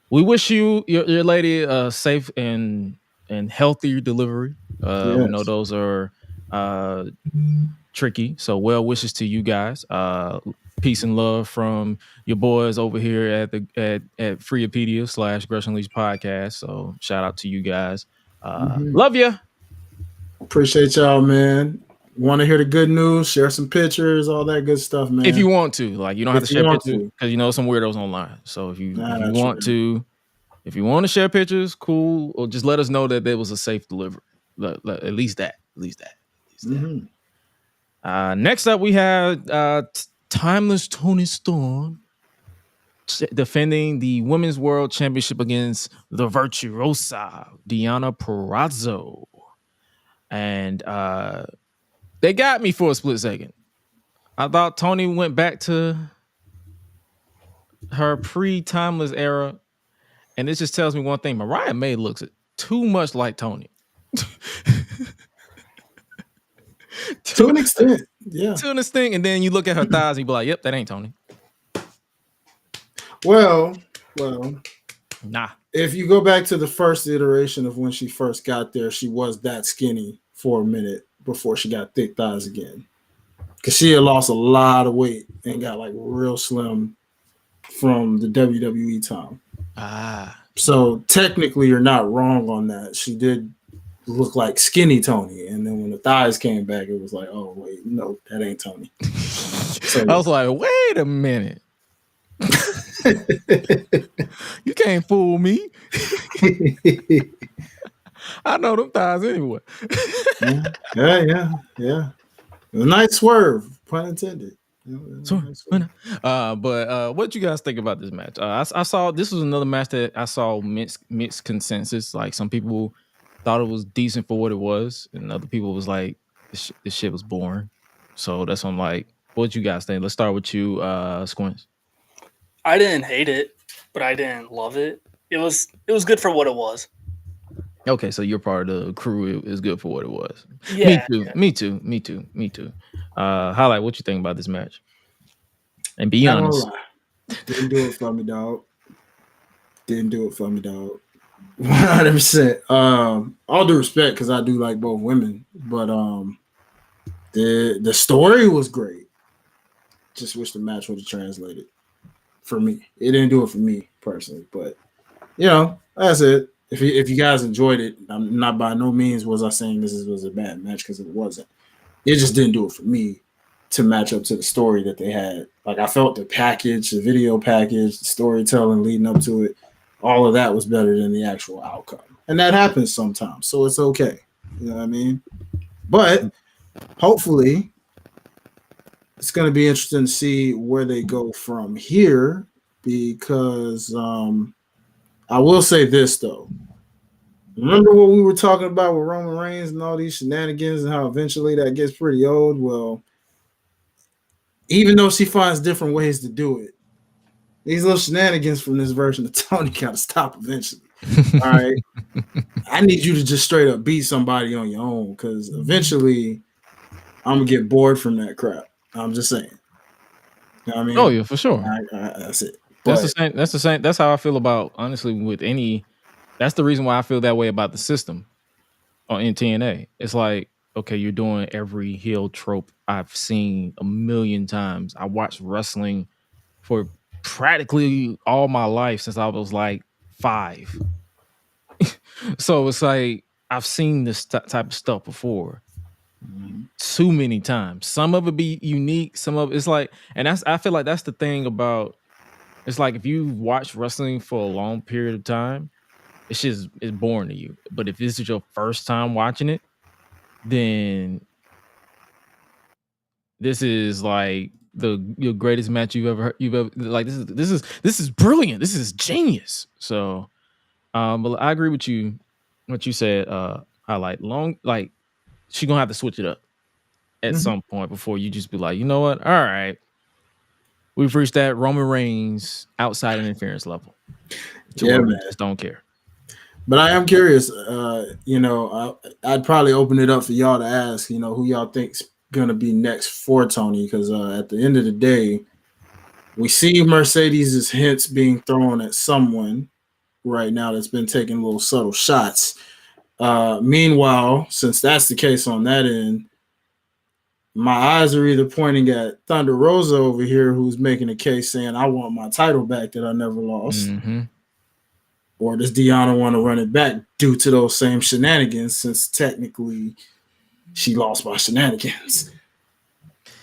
We wish you your lady safe and healthy delivery. Yes. We know those are tricky. So well wishes to you guys. Peace and love from your boys over here at Freepedia / GRESH UNLEASHED podcast. So shout out to you guys. Love you. Appreciate y'all, man. Want to hear the good news? Share some pictures, all that good stuff, man. If you want to, like, you don't have to share pictures because you know some weirdos online. So if you want to share pictures, cool. Or just let us know that there was a safe delivery. At least that. Mm-hmm. Next up, we have Timeless Toni Storm defending the Women's World Championship against the Virtuosa Deonna Purrazzo. And they got me for a split second. I thought Toni went back to her pre-Timeless era, and this just tells me one thing. Mariah May looks too much like Toni. To an extent, yeah. To an extent, and then you look at her thighs and you be like, "Yep, that ain't Toni." Well, nah. If you go back to the first iteration of when she first got there, she was that skinny for a minute before she got thick thighs again. Because she had lost a lot of weight and got like real slim from the WWE time. So technically, you're not wrong on that. She did look like skinny Toni, and then when the thighs came back, it was like, oh wait, no, that ain't Toni. So, I was like, wait a minute. You can't fool me. I know them thighs anyway. Yeah. A nice swerve, pun intended. But what you guys think about this match? I saw this was another match that I saw mixed consensus. Like some people thought it was decent for what it was, and other people was like, this shit was boring. So that's why I'm like, what you guys think? Let's start with you, Squintz. I didn't hate it, but I didn't love it. It was good for what it was. Okay, so you're part of the crew. It was good for what it was. Yeah, Me too. Hi-Lite, what you think about this match? And be honest. Didn't do it for me, dog. 100%. All due respect, because I do like both women, but the story was great. Just wish the match would have translated. for me. It didn't do it for me personally, but that's it. If you guys enjoyed it, I'm not by no means was I saying this was a bad match, because it wasn't. It just didn't do it for me to match up to the story that they had. Like, I felt the package, the video package, the storytelling leading up to it, all of that was better than the actual outcome. And that happens sometimes, so it's okay. You know what I mean? But hopefully it's going to be interesting to see where they go from here, because I will say this, though. Remember what we were talking about with Roman Reigns and all these shenanigans and how eventually that gets pretty old? Well, even though she finds different ways to do it, these little shenanigans from this version of Toni gotta stop eventually. All right. I need you to just straight up beat somebody on your own, because eventually I'm gonna get bored from that crap. I'm just saying. You know what I mean? Oh yeah, for sure. That's it. That's the same. That's how I feel about, honestly, with any. That's the reason why I feel that way about the system in TNA. It's like, okay, you're doing every heel trope I've seen a million times. I watched wrestling for practically all my life since I was like 5. So it's like I've seen this type of stuff before too many times. Some of it be unique, some of it's like, and I feel like that's the thing about. It's like if you watch wrestling for a long period of time, it's boring to you. But if this is your first time watching it, then this is like your greatest match you've ever like. This is brilliant. This is genius. So, but I agree with you. What you said, Hi-Lite, like she gonna have to switch it up at some point before you just be like, you know what? All right, we've reached that Roman Reigns outside interference level. Yeah, man. We just don't care. But I am curious. I'd probably open it up for y'all to ask, who y'all think's gonna be next for Toni, because at the end of the day, we see Mercedes' hints being thrown at someone right now that's been taking little subtle shots. Meanwhile, since that's the case on that end, my eyes are either pointing at Thunder Rosa over here, who's making a case saying, I want my title back that I never lost. Or does Deonna want to run it back due to those same shenanigans, since technically she lost by shenanigans?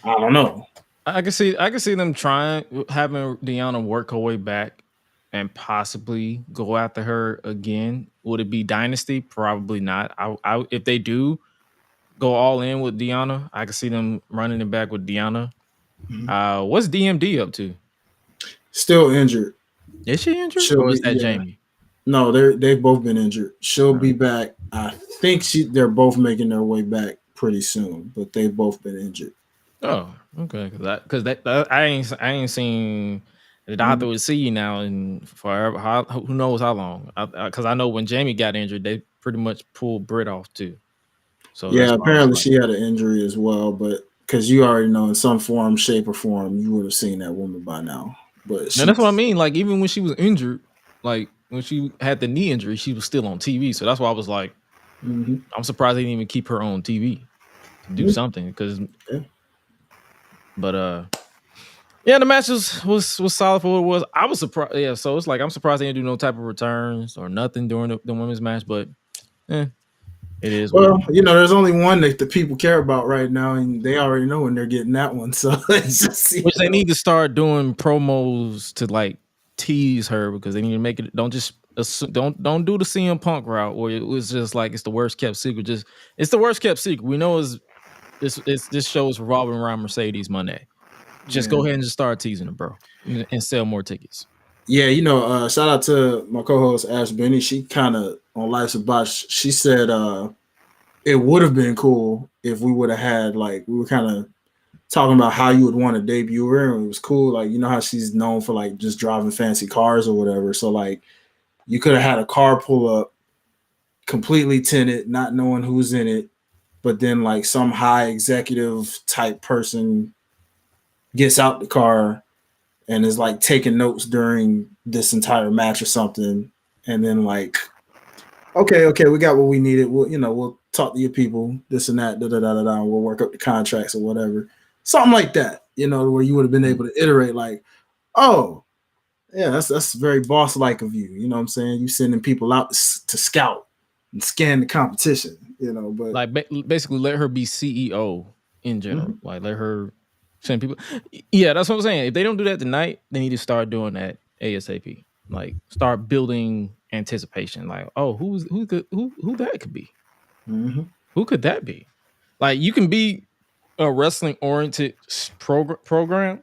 I don't know. I can see them having Deonna work her way back and possibly go after her again. Would it be Dynasty? Probably not. If they do go all in with Deonna, I can see them running it back with Deonna. What's DMD up to? Still injured. Is she injured? Or is that Jamie? No, they've both been injured. She'll be back. I think they're both making their way back pretty soon, but they've both been injured. Oh, okay. Because I ain't seen the doctor would see you now in forever. Who knows how long? Because I know when Jamie got injured, they pretty much pulled Britt off too. So yeah, apparently she had an injury as well, but because you already know, in some form, shape, or form, you would have seen that woman by now. But that's what I mean. Like, even when she was injured, like when she had the knee injury, she was still on TV. So that's why I was like, I'm surprised they didn't even keep her on TV to do something. Because, but the match was solid for what it was. I was surprised. Yeah, so it's like I'm surprised they didn't do no type of returns or nothing during the women's match. But it is. Well, there's only one that the people care about right now, and they already know when they're getting that one. So let's just see. Which they need to start doing promos to like tease her, because they need to make it. Don't do the CM Punk route, or it was just like it's the worst kept secret. It's the worst kept secret. We know this show is revolving around Mercedes Monday. Just go ahead and just start teasing her, bro, and sell more tickets. Yeah, shout out to my co-host Ash Benny. She kind of on Life's a Botch. She said it would have been cool if we would have had, like, we were kind of talking about how you would want to debut her, and it was cool. Like, how she's known for like just driving fancy cars or whatever. So like, you could have had a car pull up completely tinted, not knowing who's in it, but then like some high executive type person gets out the car and is like taking notes during this entire match or something, and then like, okay, we got what we needed. We'll talk to your people, this and that, and we'll work up the contracts or whatever. Something like that, where you would have been able to iterate like, oh, Yeah, that's very boss like of you. You know what I'm saying? You sending people out to scout and scan the competition. You know, but like basically let her be CEO in general. Like let her send people. Yeah, that's what I'm saying. If they don't do that tonight, they need to start doing that ASAP. Like start building anticipation. Like, oh, who that could be? Who could that be? Like you can be a wrestling oriented program,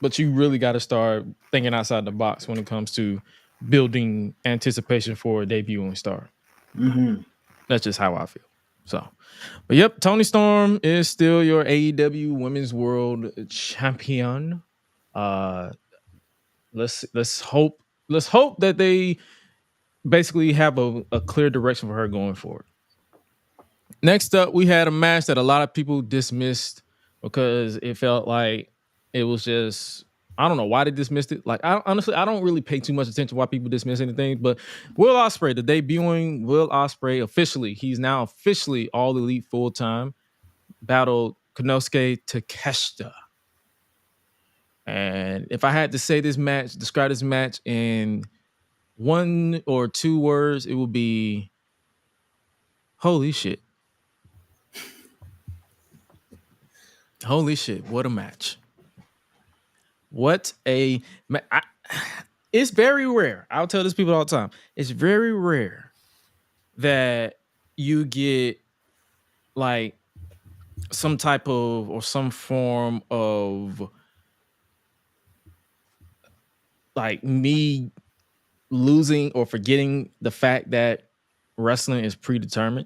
but you really got to start thinking outside the box when it comes to building anticipation for a debuting star. That's just how I feel. So, but yep, Toni Storm is still your AEW Women's World Champion. Let's hope that they basically have a clear direction for her going forward. Next up, we had a match that a lot of people dismissed because it felt like it was just, I don't know why they dismissed it. Like, honestly, I don't really pay too much attention why people dismiss anything. But Will Ospreay, the debuting Will Ospreay, he's now officially All Elite full time, battled Konosuke Takeshita. And if I had to describe this match in 1 or 2 words, it would be holy shit. Holy shit, what a match. It's very rare. I'll tell this people all the time. It's very rare that you get like some type of or some form of like me losing or forgetting the fact that wrestling is predetermined.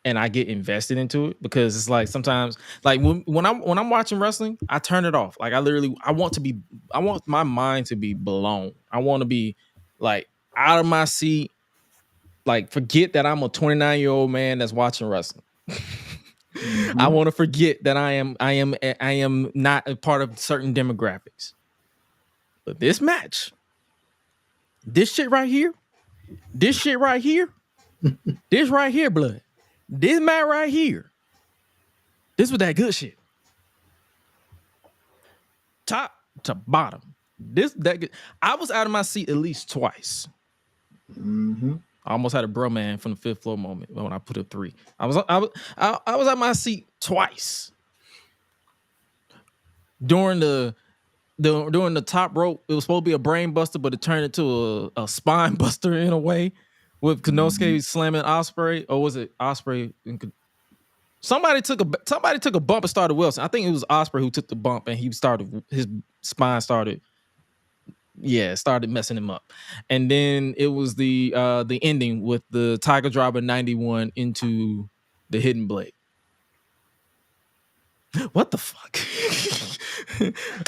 And I get invested into it because it's like sometimes, like when I'm watching wrestling, I turn it off. Like I want my mind to be blown. I want to be like out of my seat, like forget that I'm a 29-year-old man that's watching wrestling. I want to forget that I am not a part of certain demographics. But this match, this shit right here, this right here, blood. This man right here, this was that good shit. Top to bottom. That good. I was out of my seat at least twice. I almost had a bro man from the 5th floor moment when I put a 3. I was out of my seat twice. During the top rope, it was supposed to be a brain buster, but it turned into a spine buster in a way. With Konosuke slamming Ospreay, or was it Ospreay? Somebody took a bump and started Wilson. I think it was Ospreay who took the bump, and his spine started messing him up. And then it was the ending with the Tiger Driver 91 into the hidden blade. What the fuck?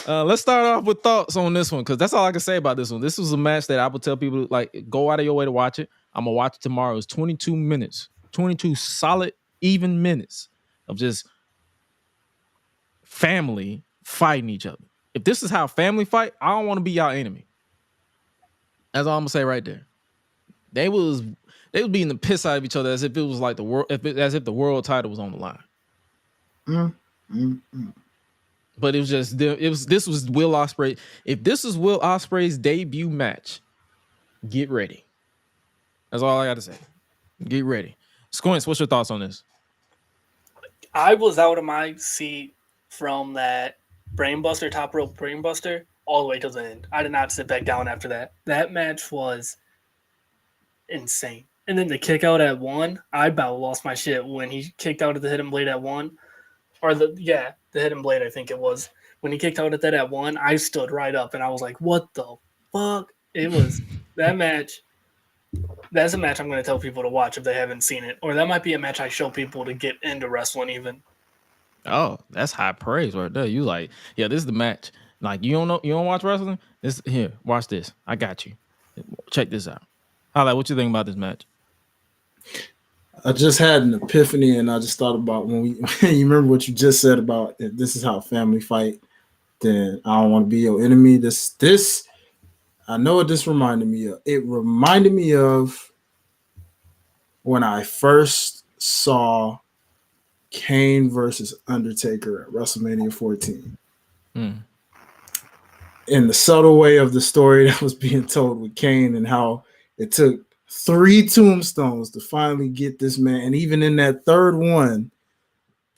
Let's start off with thoughts on this one, because that's all I can say about this one. This was a match that I would tell people, like, go out of your way to watch it. I'm gonna watch it tomorrow. It's 22 minutes, 22 solid, even minutes of just family fighting each other. If this is how family fight, I don't want to be y'all enemy. That's all I'm gonna say right there. They was beating the piss out of each other as if it was like as if the world title was on the line. But it was just this was Will Ospreay. If this is Will Ospreay's debut match, get ready. That's all I got to say. Get ready. Squintz, what's your thoughts on this? I was out of my seat from that brainbuster, top rope brainbuster, all the way to the end. I did not sit back down after that. That match was insane. And then the kick out at 1, I about lost my shit when he kicked out of the hidden blade at 1. Or the hidden blade, I think it was. When he kicked out at that at 1, I stood right up and I was like, what the fuck? It was that match. That's a match I'm going to tell people to watch if they haven't seen it. Or that might be a match I show people to get into wrestling even. Oh, that's high praise right there. You like, yeah, this is the match. Like, you don't watch wrestling? Here, watch this. I got you. Check this out. Hi-Lite, what you think about this match? I just had an epiphany, and I just thought about when you remember what you just said about if this is how family fight, then I don't want to be your enemy. This I know what this reminded me of. It reminded me of when I first saw Kane versus Undertaker at WrestleMania 14. in the subtle way of the story that was being told with Kane and how it took 3 tombstones to finally get this man. And even in that third one,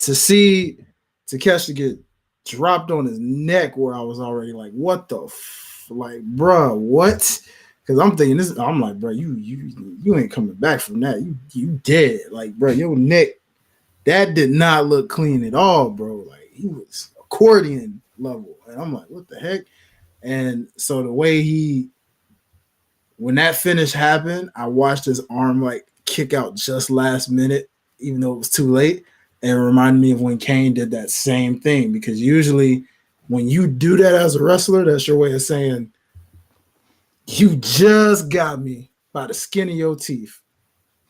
to see Takeshi get dropped on his neck where I was already like, what the like, bruh, what? Because I'm thinking this, I'm like, bro, you ain't coming back from that. You dead. Like, bro, your neck, that did not look clean at all, bro. Like, he was accordion level. And I'm like, what the heck? And so the way when that finish happened, I watched his arm like kick out just last minute, even though it was too late. And it reminded me of when Kane did that same thing, because usually when you do that as a wrestler, that's your way of saying, you just got me by the skin of your teeth.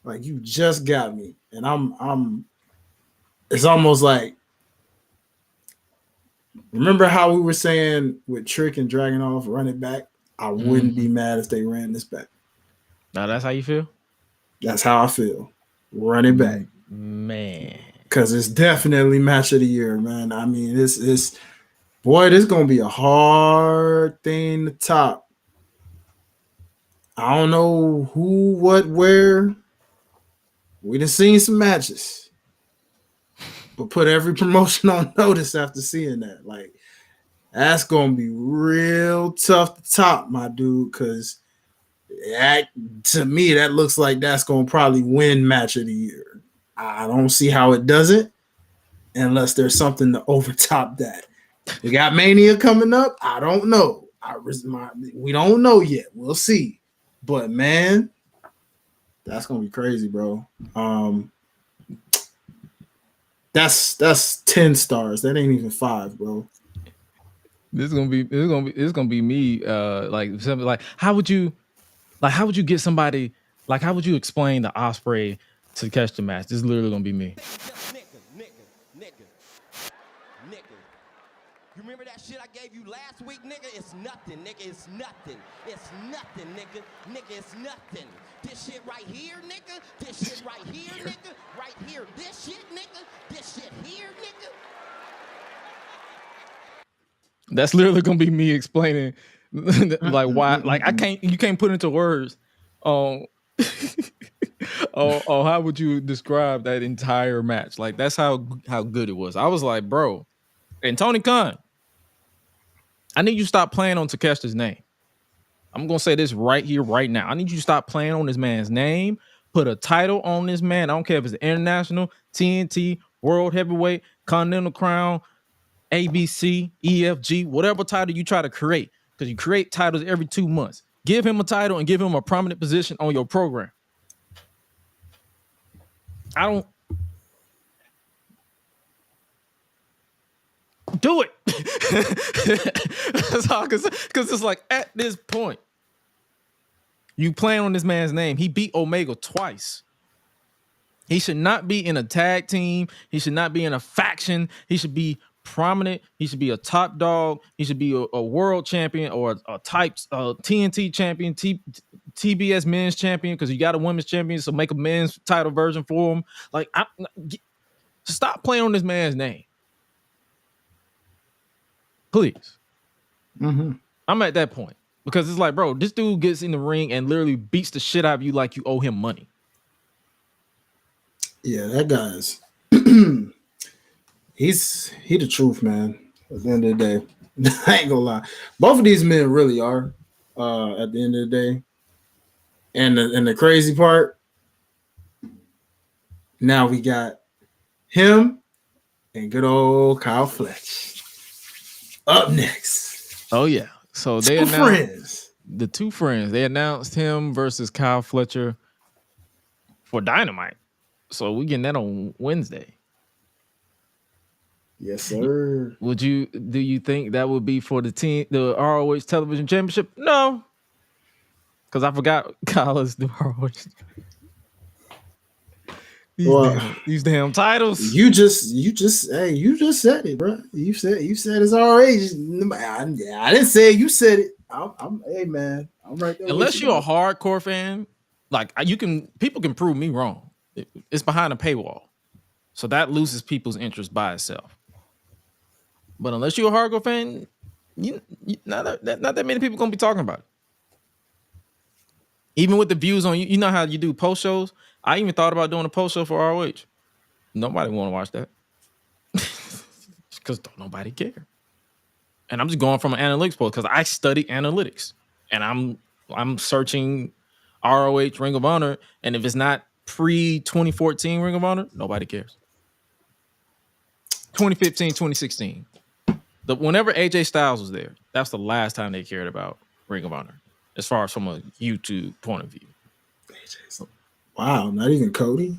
Like, you just got me. And I'm it's almost like, remember how we were saying with Trick and Dragunov, run it back? I wouldn't be mad if they ran this back. Now that's how you feel? That's how I feel. Run it back. Man. Because it's definitely match of the year, man. I mean, it's boy, this is going to be a hard thing to top. I don't know who, what, where. We done seen some matches. But put every promotion on notice after seeing that. Like, that's going to be real tough to top, my dude, because to me, that looks like that's going to probably win match of the year. I don't see how it doesn't unless there's something to overtop that. We got Mania coming up. I don't know. We don't know yet. We'll see. But, man, that's going to be crazy, bro. That's 10 stars. That ain't even 5, bro. This is gonna be me. Like something like, how would you get somebody? Like, how would you explain the Osprey to catch the match? This is literally gonna be me. Nigga. You remember that shit I gave you last week, nigga? It's nothing, nigga. It's nothing. It's nothing, nigga. Nigga, it's nothing. This shit right here, nigga. This shit right here, nigga. Right here. This shit, nigga. This shit here, nigga. That's literally gonna be me explaining like why, like you can't put into words on how would you describe that entire match. Like, that's how good it was. I was like, bro, and Tony Khan, I need you to stop playing on Takeshi's name. I'm gonna say this right here, right now. I need you to stop playing on this man's name. Put a title on this man. I don't care if it's the International, TNT, World Heavyweight, Continental Crown, ABC, EFG, whatever title you try to create, because you create titles every 2 months. Give him a title and give him a prominent position on your program. I don't do it. That's all, because it's like, at this point, you playing on this man's name. He beat Omega twice. He should not be in a tag team. He should not be in a faction. He should be prominent. He should be a top dog. He should be a world champion or a type TNT champion, TBS men's champion, because you got a women's champion, so make a men's title version for him. Like, stop playing on this man's name, please. I'm at that point, because it's like, bro, this dude gets in the ring and literally beats the shit out of you like you owe him money. Yeah, that guy's he the truth, man. At the end of the day, I ain't gonna lie. Both of these men really are. At the end of the day, and the crazy part, now we got him and good old Kyle Fletch up next. Oh yeah, so they announced the two friends. They announced him versus Kyle Fletcher for Dynamite. So we getting that on Wednesday. Yes, sir. Do you think that would be for the ROH Television Championship? No, because I forgot Kyle is the ROH. These damn titles. You just said it, bro. You said it's ROH. I didn't say it. You said it. Hey man, I'm right there. Unless you're a hardcore fan, like people can prove me wrong. It's behind a paywall, so that loses people's interest by itself. But unless you're a hardcore fan, not that many people gonna be talking about it. Even with the views on you know how you do post shows. I even thought about doing a post show for ROH. Nobody want to watch that because don't nobody care. And I'm just going from an analytics post because I study analytics, and I'm searching ROH Ring of Honor, and if it's not pre 2014 Ring of Honor, nobody cares. 2015, 2016. Whenever AJ Styles was there, that's the last time they cared about Ring of Honor, as far as from a YouTube point of view. Wow, not even Cody?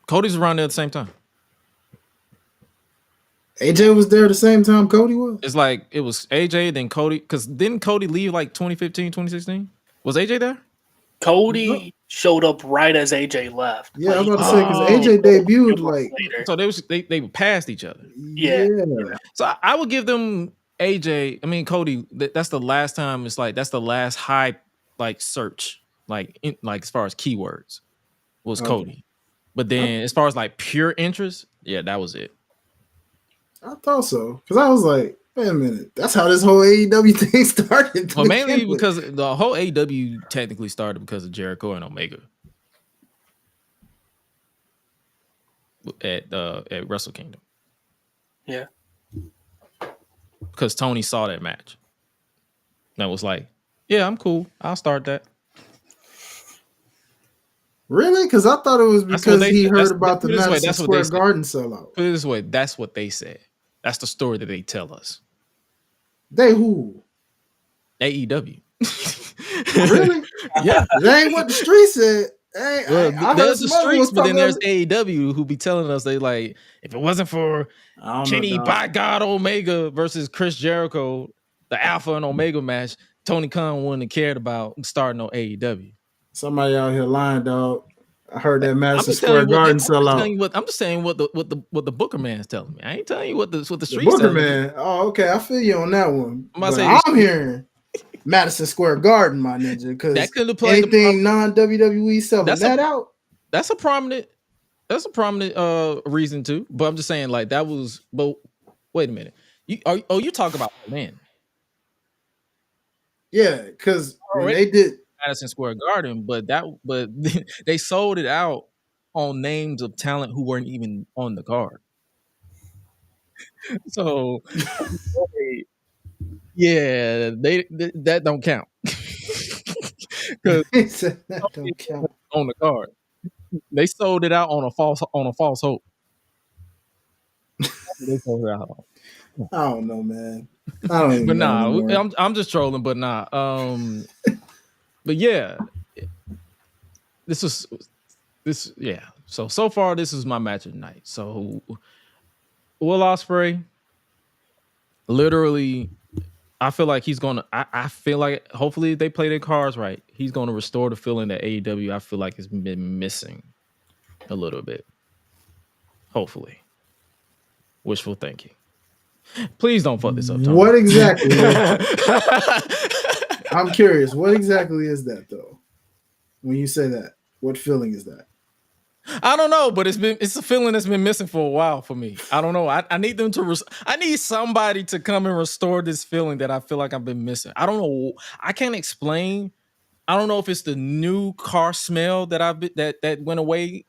Cody's around there at the same time. AJ was there at the same time Cody was? It's like it was AJ, then Cody, because didn't Cody leave like 2015, 2016? Was AJ there? Cody showed up right as AJ left. Yeah, I was about to say because AJ debuted like later. So they were past each other. Yeah. So I would give them Cody. That's the last time. It's like that's the last high like search like as far as keywords was Cody. But then as far as like pure interest, yeah, that was it. I thought so because I was like, wait a minute, that's how this whole AEW thing started. Well, mainly because the whole AEW technically started because of Jericho and Omega at Wrestle Kingdom. Yeah, because Tony saw that match. That was like, yeah, I'm cool. I'll start that. Really? Because I thought it was because he heard about the Madison Square Garden sellout. Put it this way, that's what they said. That's the story that they tell us. They who? AEW. Really? Yeah. That ain't what the street said. There's the streets, but then there's AEW who be telling us they like, if it wasn't for Kenny by God Omega versus Chris Jericho, the Alpha and Omega match, Tony Khan wouldn't have cared about starting on AEW. Somebody out here lying, dog. I heard that Madison Square Garden sellout. I'm just saying what the Booker man's telling me. I ain't telling you what the streets Booker man. Oh, okay. I feel you on that one. I'm hearing Madison Square Garden, my ninja, because anything non-WWE selling that out. That's a prominent reason too. But I'm just saying, like, that was. But wait a minute. You talk about man. Yeah, because when they did Madison Square Garden, but they sold it out on names of talent who weren't even on the card. So yeah, that don't count. Because that don't count on the card. They sold it out on a false hope. They sold it out. I don't know, man. I don't even but know. Nah, I'm just trolling, but nah. But yeah, this. Yeah. So far, this is my match of the night. So Will Ospreay, literally, I feel like he's gonna. I feel like hopefully they play their cards right. He's gonna restore the feeling that AEW I feel like has been missing a little bit. Hopefully, wishful thinking. Please don't fuck this up, Tony. What exactly? I'm curious. What exactly is that, though? When you say that, what feeling is that? I don't know, but it's a feeling that's been missing for a while for me. I don't know. I need them to. I need somebody to come and restore this feeling that I feel like I've been missing. I don't know. I can't explain. I don't know if it's the new car smell that went away.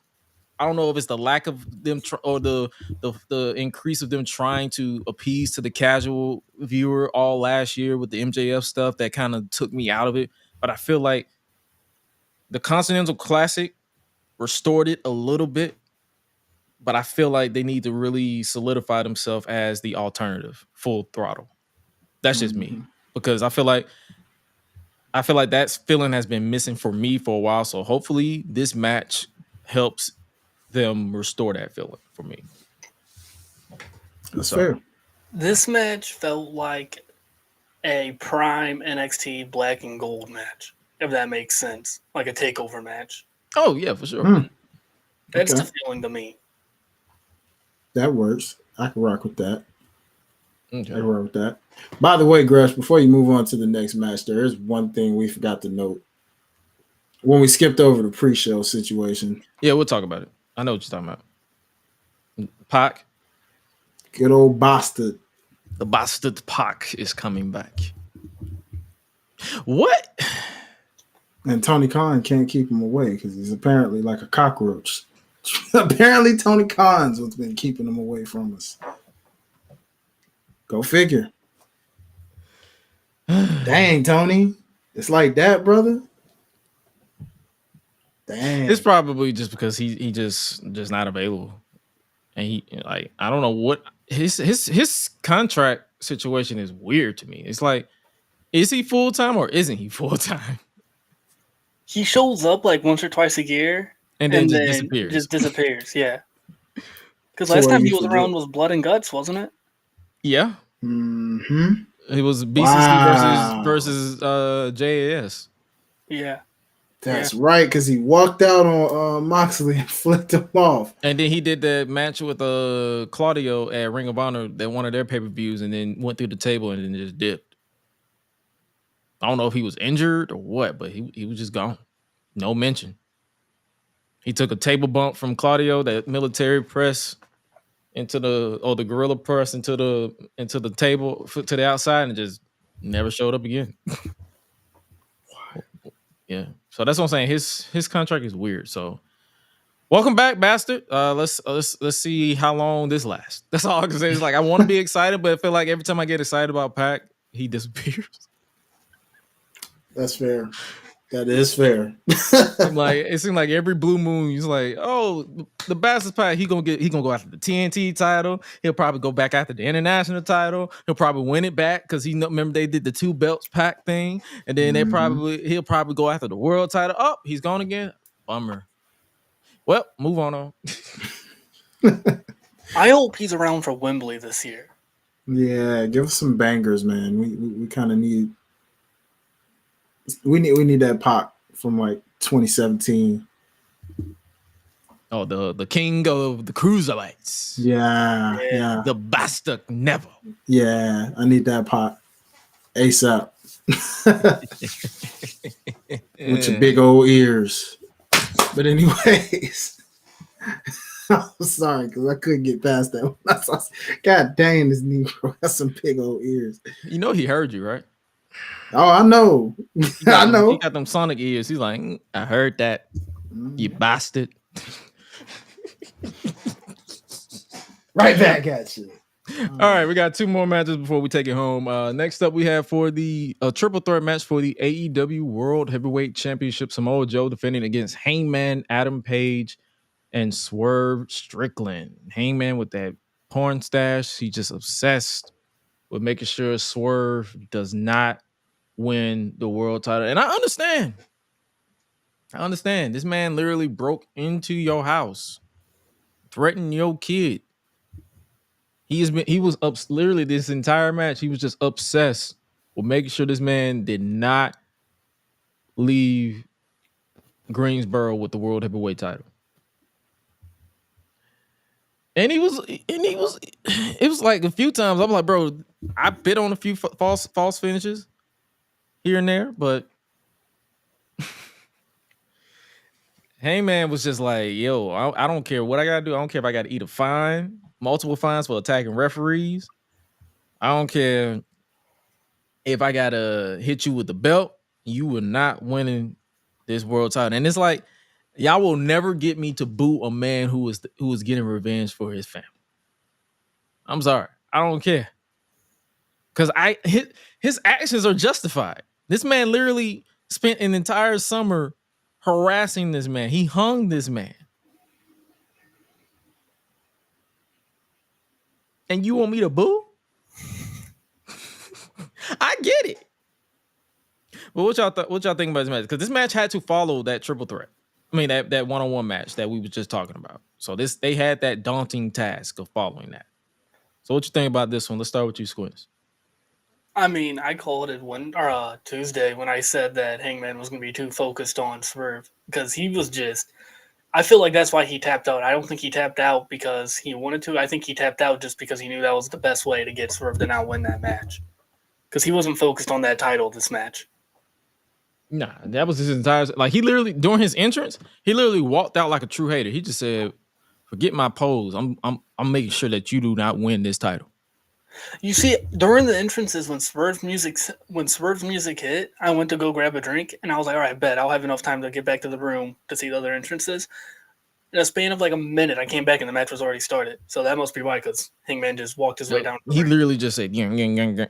I don't know if it's the lack of them or the increase of them trying to appease to the casual viewer all last year with the MJF stuff that kind of took me out of it. But I feel like the Continental Classic restored it a little bit, but I feel like they need to really solidify themselves as the alternative, full throttle. That's just me, because I feel like that feeling has been missing for me for a while. So hopefully this match helps them restore that feeling for me. That's fair. This match felt like a prime NXT black and gold match, if that makes sense. Like a takeover match. Oh, yeah, for sure. That's the feeling to me. That works. I can rock with that. Okay. I can rock with that. By the way, Gresh, before you move on to the next match, there is one thing we forgot to note when we skipped over the pre-show situation. Yeah, we'll talk about it. I know what you're talking about. Pac. Good old bastard. The bastard Pac is coming back. What? And Tony Khan can't keep him away because he's apparently like a cockroach. Apparently, Tony Khan's what's been keeping him away from us. Go figure. Dang, Tony. It's like that, brother. Dang. It's probably just because he just not available. And he like I don't know what his contract situation is weird to me. It's like, is he full time or isn't he full time? He shows up like once or twice a year and then disappears. Just disappears, yeah. Because last time he was around was Blood and Guts, wasn't it? Yeah. Mm-hmm. It was BCC versus JAS. Yeah. That's right, because he walked out on Moxley and flipped him off. And then he did that match with Claudio at Ring of Honor, that one of their pay-per-views, and then went through the table and then just dipped. I don't know if he was injured or what, but he was just gone. No mention. He took a table bump from Claudio, that military press into the gorilla press into the table to the outside, and just never showed up again. Yeah. So that's what I'm saying. His contract is weird. So welcome back, bastard. Let's see how long this lasts. That's all I can say. It's like I want to be excited, but I feel like every time I get excited about Pac, he disappears. That's fair. That is fair. It seems like every blue moon, he's like, oh, the bastard Pac, he gonna go after the TNT title. He'll probably go back after the international title. He'll probably win it back because remember they did the 2 belts Pac thing, and then he'll probably go after the world title. Oh, he's gone again. Bummer. Well, move on. I hope he's around for Wembley this year. Yeah, give us some bangers, man. We kind of need. We need that Pac from like 2017. Oh, the king of the cruiserweights. Yeah. The bastard never. Yeah, I need that Pac ASAP. With your big old ears. But anyways, I'm sorry because I couldn't get past that one. God dang, this Negro has some big old ears. You know he heard you, right? Oh, I know. I know. He got them sonic ears. He's like, I heard that. You bastard. Right back at you. All right, we got 2 more matches before we take it home. Next up, we have for the triple threat match for the AEW World Heavyweight Championship. Samoa Joe defending against Hangman, Adam Page, and Swerve Strickland. Hangman with that porn stash. He just obsessed with making sure Swerve does not win the world title. And I understand. This man literally broke into your house, threatened your kid. Literally this entire match, he was just obsessed with making sure this man did not leave Greensboro with the World Heavyweight title. And it was like a few times I'm like, bro, I bit on a few false finishes here and there, but Hangman was just like, yo, I don't care what I gotta do. I don't care if I gotta eat a fine, multiple fines for attacking referees. I don't care if I gotta hit you with the belt. You were not winning this world title. And it's like, y'all will never get me to boo a man who is getting revenge for his family. I'm sorry. I don't care. Because his actions are justified. This man literally spent an entire summer harassing this man. He hung this man. And you want me to boo? I get it. But what y'all think about this match? Because this match had to follow that triple threat. I mean, that one-on-one match that we were just talking about. So they had that daunting task of following that. So what you think about this one? Let's start with you, Squintz. I mean, I called it Tuesday when I said that Hangman was going to be too focused on Swerve because he was just. I feel like that's why he tapped out. I don't think he tapped out because he wanted to. I think he tapped out just because he knew that was the best way to get Swerve to not win that match because he wasn't focused on that title this match. Nah, that was his entire. Like he literally during his entrance, he literally walked out like a true hater. He just said, "Forget my pose. I'm making sure that you do not win this title." You see, during the entrances when Swerve's music hit, I went to go grab a drink, and I was like, all right, bet I'll have enough time to get back to the room to see the other entrances. In a span of like a minute, I came back and the match was already started. So that must be why, because Hangman just walked his way down. He literally just said,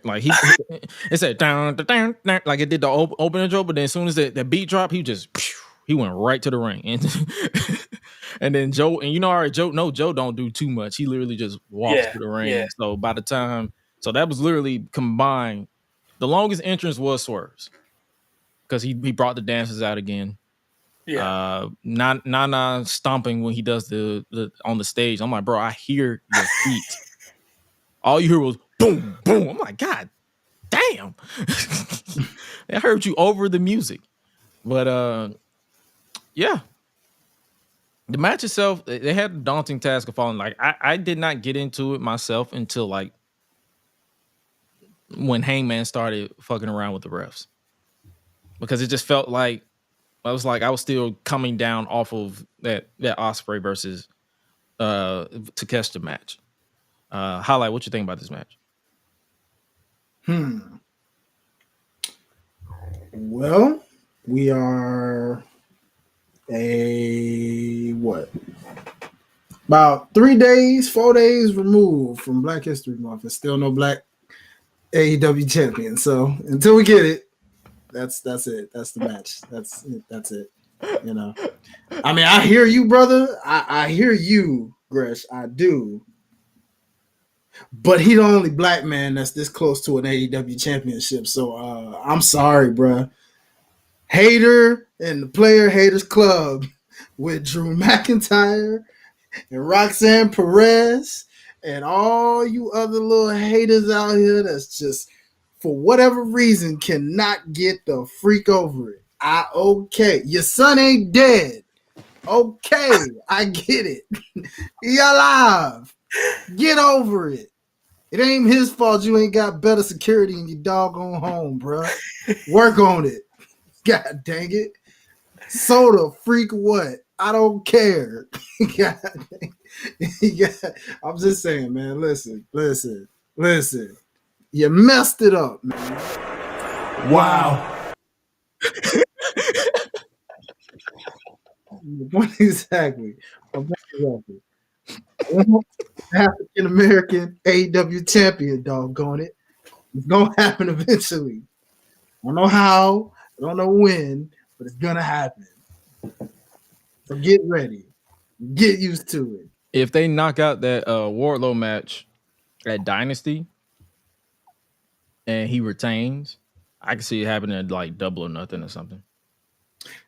like it said down, down, down, like it did the opening intro, but then as soon as that beat dropped, he went right to the ring. And then Joe, and Joe don't do too much. He literally just walks to the ring. Yeah. So by the time, that was literally combined. The longest entrance was Swerve's because he brought the dancers out again. Yeah. Nana stomping when he does the on the stage. I'm like, bro, I hear your feet. All you hear was boom, boom. I'm like, God damn. I heard you over the music. But yeah. The match itself, they had a daunting task of following. Like, I did not get into it myself until like when Hangman started fucking around with the refs. Because it just felt like I was still coming down off of that Ospreay versus Takeshita match. Hi-Lite, what you think about this match? Well, we are about 4 days removed from Black History Month, and still no black AEW champion. So until we get it, that's it. That's the match. That's it. You know, I mean, I hear you, brother. I hear you, Gresh. I do. But he the only black man that's this close to an AEW championship. So I'm sorry, bro. Hater and the Player Haters Club with Drew McIntyre and Roxanne Perez and all you other little haters out here that's just, for whatever reason, cannot get the freak over it. Okay. Your son ain't dead. Okay. I get it. He alive. Get over it. It ain't his fault you ain't got better security in your doggone home, bro. Work on it. God dang it. Soda freak what? I don't care. God dang. I'm just saying, man. Listen. You messed it up, man. Wow. Exactly. African American AEW champion, doggone it. It's gonna happen eventually. I don't know how, I don't know when, but it's gonna happen. So get ready. Get used to it. If they knock out that Wardlow match at Dynasty and he retains, I can see it happening at like Double or Nothing or something.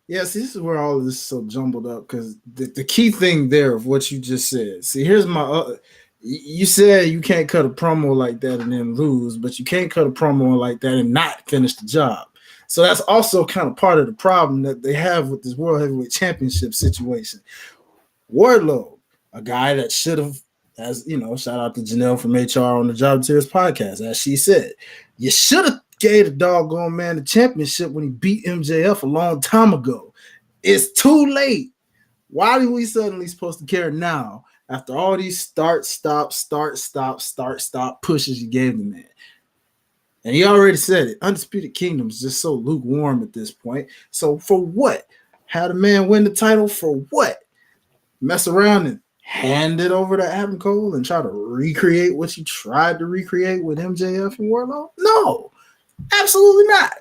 Yeah, see, this is where all of this is so jumbled up, because the key thing there of what you just said. See, here's my you said you can't cut a promo like that and then lose, but you can't cut a promo like that and not finish the job. So that's also kind of part of the problem that they have with this World Heavyweight Championship situation. Wardlow, a guy that should have, as you know, shout out to Janelle from HR on the Job Tears podcast, as she said, you should have gave the doggone man the championship when he beat MJF a long time ago. It's too late. Why are we suddenly supposed to care now after all these start, stop pushes you gave the man? And he already said it. Undisputed Kingdom is just so lukewarm at this point. So for what? Have the man win the title for what? Mess around and hand it over to Adam Cole and try to recreate what you tried to recreate with MJF and Wardlow? No. Absolutely not.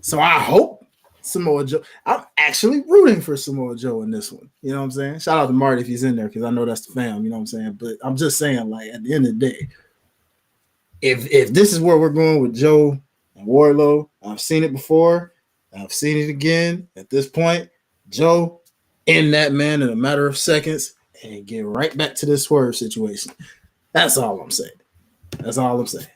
So I hope Samoa Joe. I'm actually rooting for Samoa Joe in this one. You know what I'm saying? Shout out to Marty if he's in there, because I know that's the fam. You know what I'm saying? But I'm just saying, like, at the end of the day, if this is where we're going with Joe and Wardlow, I've seen it before. I've seen it again. At this point, Joe end that man in a matter of seconds and get right back to this Swerve situation. That's all I'm saying. That's all I'm saying.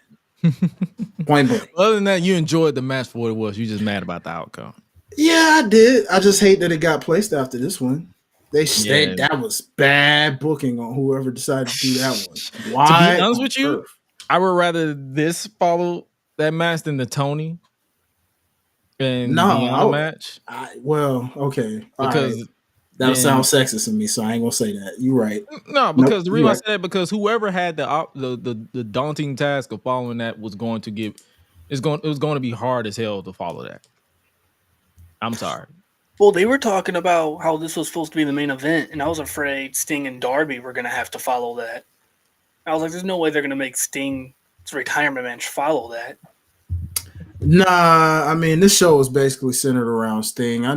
Point blank. Other than that, you enjoyed the match for what it was. You just mad about the outcome. Yeah, I did. I just hate that it got placed after this one. That was bad booking on whoever decided to do that one. Why? To be honest with you, I would rather this follow that match than the Toni and Deonna match. Okay. Because That sounds sexist to me, so I ain't gonna say that. You're right. No, because the reason I said that because whoever had the daunting task of following that was going to it was going to be hard as hell to follow that. I'm sorry. Well, they were talking about how this was supposed to be the main event, and I was afraid Sting and Darby were going to have to follow that. I was like, there's no way they're going to make Sting's retirement match follow that. Nah, I mean, this show was basically centered around Sting. I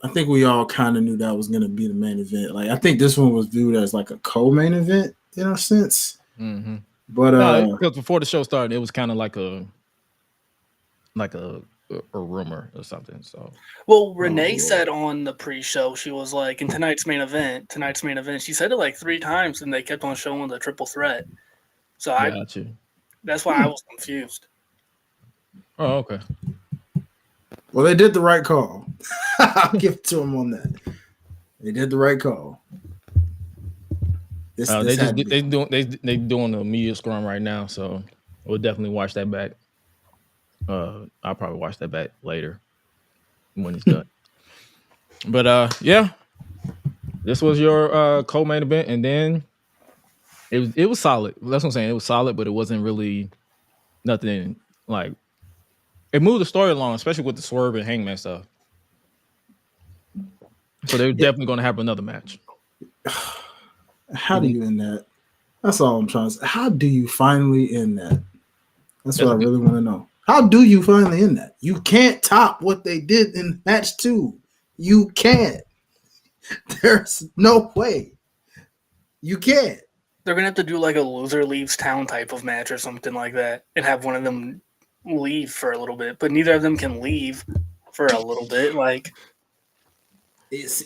think we all kind of knew that was gonna be the main event. Like, I think this one was viewed as like a co-main event in a sense. Mm-hmm. But because before the show started, it was kind of like a rumor or something. So, well, Renee said on the pre-show, she was like, in tonight's main event, she said it like 3 times, and they kept on showing the triple threat. So that's why I was confused. Oh, okay. Well, they did the right call. I'll give it to them on that. They did the right call. They doing the media scrum right now, so we'll definitely watch that back. I'll probably watch that back later when it's done. But yeah, this was your co-main event, and then it was solid. That's what I'm saying. It was solid, but it wasn't really nothing like. It moved the story along, especially with the Swerve and Hangman stuff. So they're definitely going to have another match. How do you end that? That's all I'm trying to say. How do you finally end that? That's what I really want to know. How do you finally end that? You can't top what they did in match 2. You can't. There's no way. You can't. They're going to have to do like a loser leaves town type of match or something like that and have one of them leave for a little bit, but neither of them can leave for a little bit. Like, but it's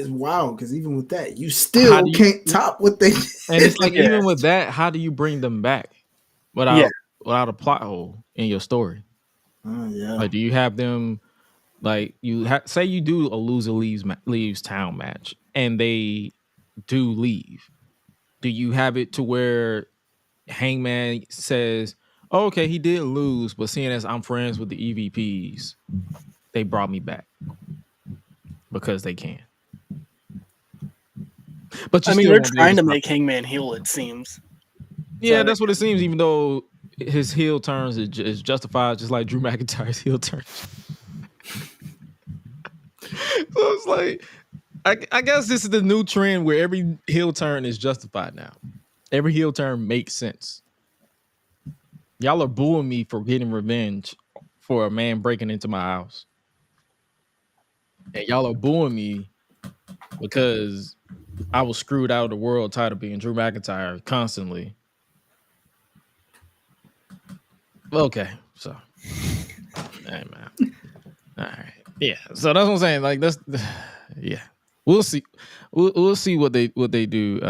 wild because even with that, you still can't top what they did. And it's like, even with that, how do you bring them back without a plot hole in your story? Like, do you have them like say you do a loser leaves town match and they do leave? Do you have it to where Hangman says, oh, okay, he did lose, but seeing as I'm friends with the EVPs, they brought me back because they can. But I mean, they're trying to make Hangman heel, it seems. Yeah, that's what it seems, even though his heel turns is justified, just like Drew McIntyre's heel turns. So it's like, I guess this is the new trend where every heel turn is justified now. Every heel turn makes sense. Y'all are booing me for getting revenge for a man breaking into my house. And y'all are booing me because I was screwed out of the world title being Drew McIntyre constantly. Okay, so. Hey, man. All right. Yeah, so that's what I'm saying. Like, yeah. We'll see. We'll see what they do.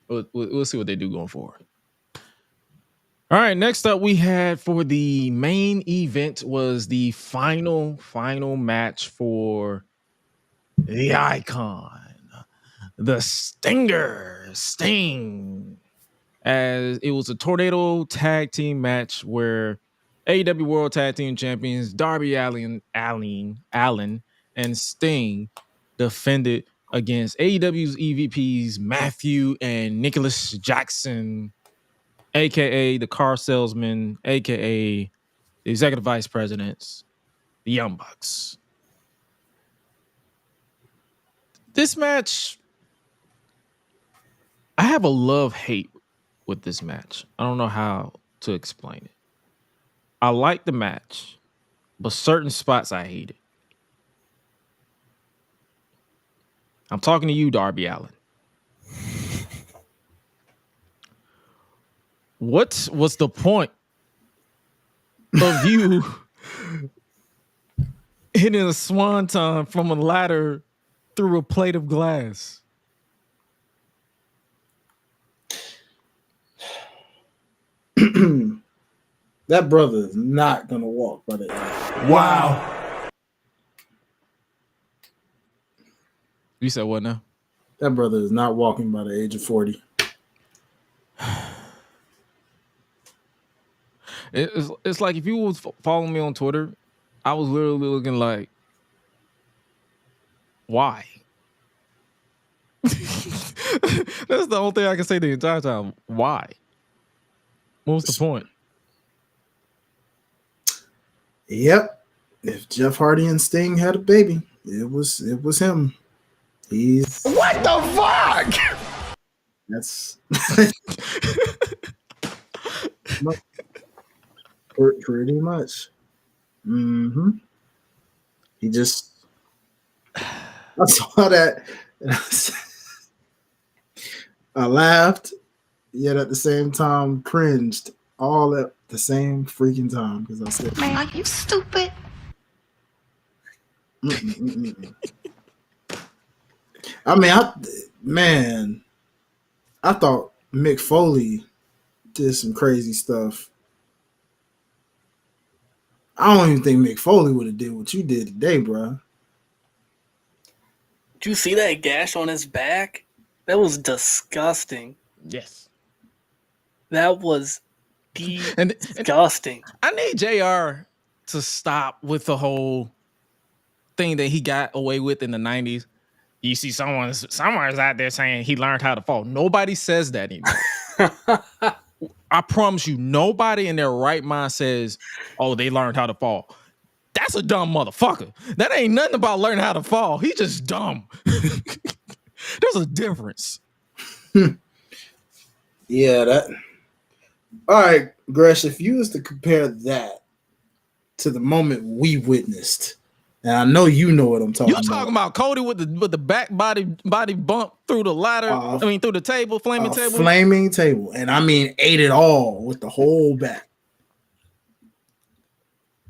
We'll see what they do going forward. All right, next up we had for the main event was the final match for the Icon, the Sting, as it was a tornado tag team match where AEW World Tag Team Champions Darby Allin and Sting defended against AEW's EVPs Matthew and Nicholas Jackson, aka the car salesman, aka the executive vice presidents, the Young Bucks. This match, I have a love-hate with this match. I don't know how to explain it. I like the match, but certain spots I hate it. I'm talking to you, Darby Allin. What was the point of you hitting a swanton from a ladder through a plate of glass? That brother is not gonna walk by the end. Wow. You said what now? That brother is not walking by the age of 40. It's like if you was following me on Twitter, I was literally looking like, Why? That's the only thing I can say the entire time. Why? What was the point? Yep. If Jeff Hardy and Sting had a baby, it was him. He's What the fuck? that's pretty much. Mm-hmm. He just I saw that and I laughed, yet at the same time cringed all at the same freaking time because I said, Man, are you stupid? I mean, I thought Mick Foley did some crazy stuff. I don't even think Mick Foley would have did what you did today, bro. Did you see that gash on his back? That was disgusting. Yes. That was disgusting. I need JR to stop with the whole thing that he got away with in the 90s. You see someone's out there saying he learned how to fall. Nobody says that anymore. I promise you, nobody in their right mind says, oh, they learned how to fall. That's a dumb motherfucker. That ain't nothing about learning how to fall. He just dumb. There's a difference. Yeah, that. All right, Gresh, if you was to compare that to the moment we witnessed, and I know you know what I'm talking about. You talking about Cody with the back body bump through the ladder? Through the table, flaming table? Flaming table. And I mean, ate it all with the whole back.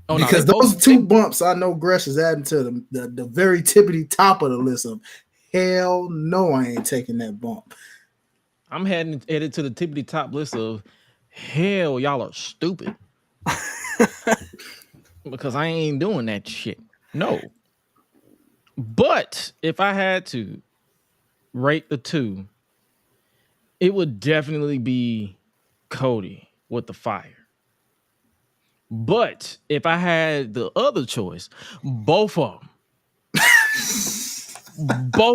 Oh, because those two bumps, I know Gresh is adding to the very tippity top of the list of hell no, I ain't taking that bump. I'm headed to the tippity top list of hell, y'all are stupid. Because I ain't doing that shit. No. But if I had to rate the two, it would definitely be Cody with the fire. But if I had the other choice, both of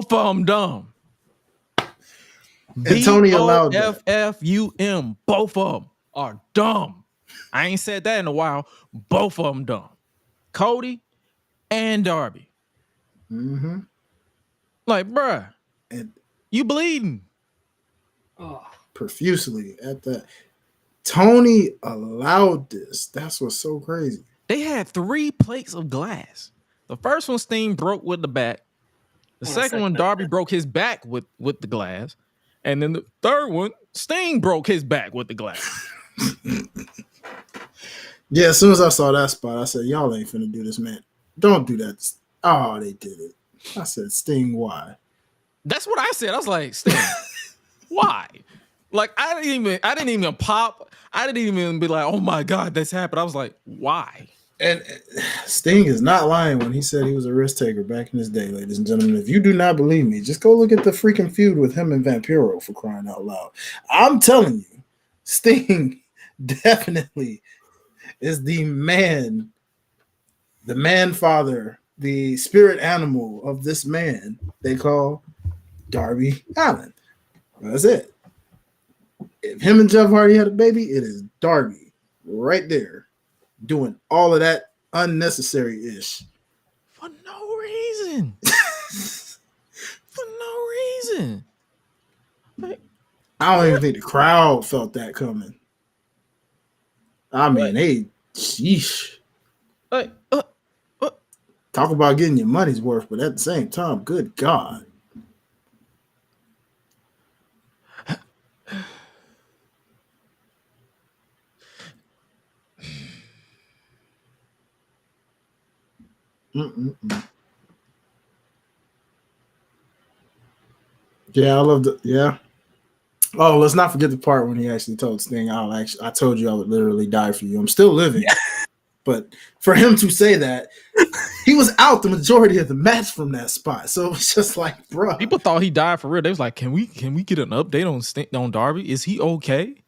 them dumb. And Tony allowed that. BOFFUM, both of them are dumb. I ain't said that in a while. Both of them dumb. Cody and Darby. Mm-hmm. Like, bruh, and you bleeding. Profusely at that. Tony allowed this. That's what's so crazy. They had 3 plates of glass. The first one Sting broke with the back. The second one, Darby broke his back with the glass. And then the third one, Sting broke his back with the glass. Yeah, as soon as I saw that spot, I said, y'all ain't finna do this, man. Don't do that. Oh, they did it. I said, Sting, why? That's what I said. I was like, Sting, why? Like, I didn't even pop. I didn't even be like, oh my God, that's happened. I was like, why? And Sting is not lying when he said he was a risk taker back in his day, ladies and gentlemen. If you do not believe me, just go look at the freaking feud with him and Vampiro, for crying out loud. I'm telling you, Sting definitely is the man father, the spirit animal of this man they call Darby Allin. That's it. If him and Jeff Hardy had a baby, it is Darby right there doing all of that unnecessary ish. For no reason. For no reason. Like, I don't even think the crowd felt that coming. I mean, sheesh. Like, talk about getting your money's worth, but at the same time, good God. Yeah, I love it. Yeah. Oh, let's not forget the part when he actually told Sting, I told you I would literally die for you. I'm still living. Yeah. But for him to say that, he was out the majority of the match from that spot. So it's just like, bro. People thought he died for real. They was like, can we get an update on Darby? Is he okay?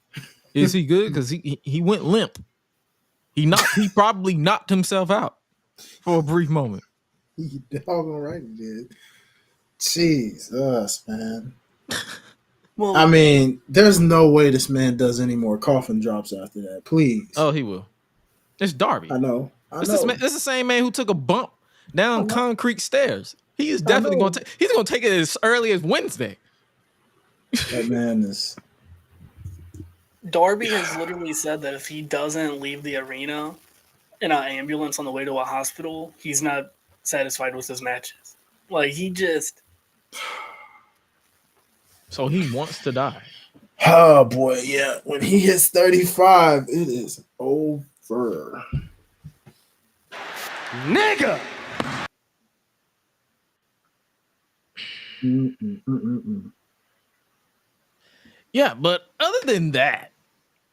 Is he good? Because he went limp. He probably knocked himself out for a brief moment. He doggone right he did. Jesus, man. Well, I mean, there's no way this man does any more coffin drops after that. Please. Oh, he will. It's Darby. I know. It's the same man who took a bump down concrete stairs. He is definitely going to. He's going to take it as early as Wednesday. That man is. Darby has literally said that if he doesn't leave the arena in an ambulance on the way to a hospital, he's not satisfied with his matches. Like, he just... So he wants to die. Oh, boy, yeah. When he hits 35, it is over. Nigga! Yeah, but other than that,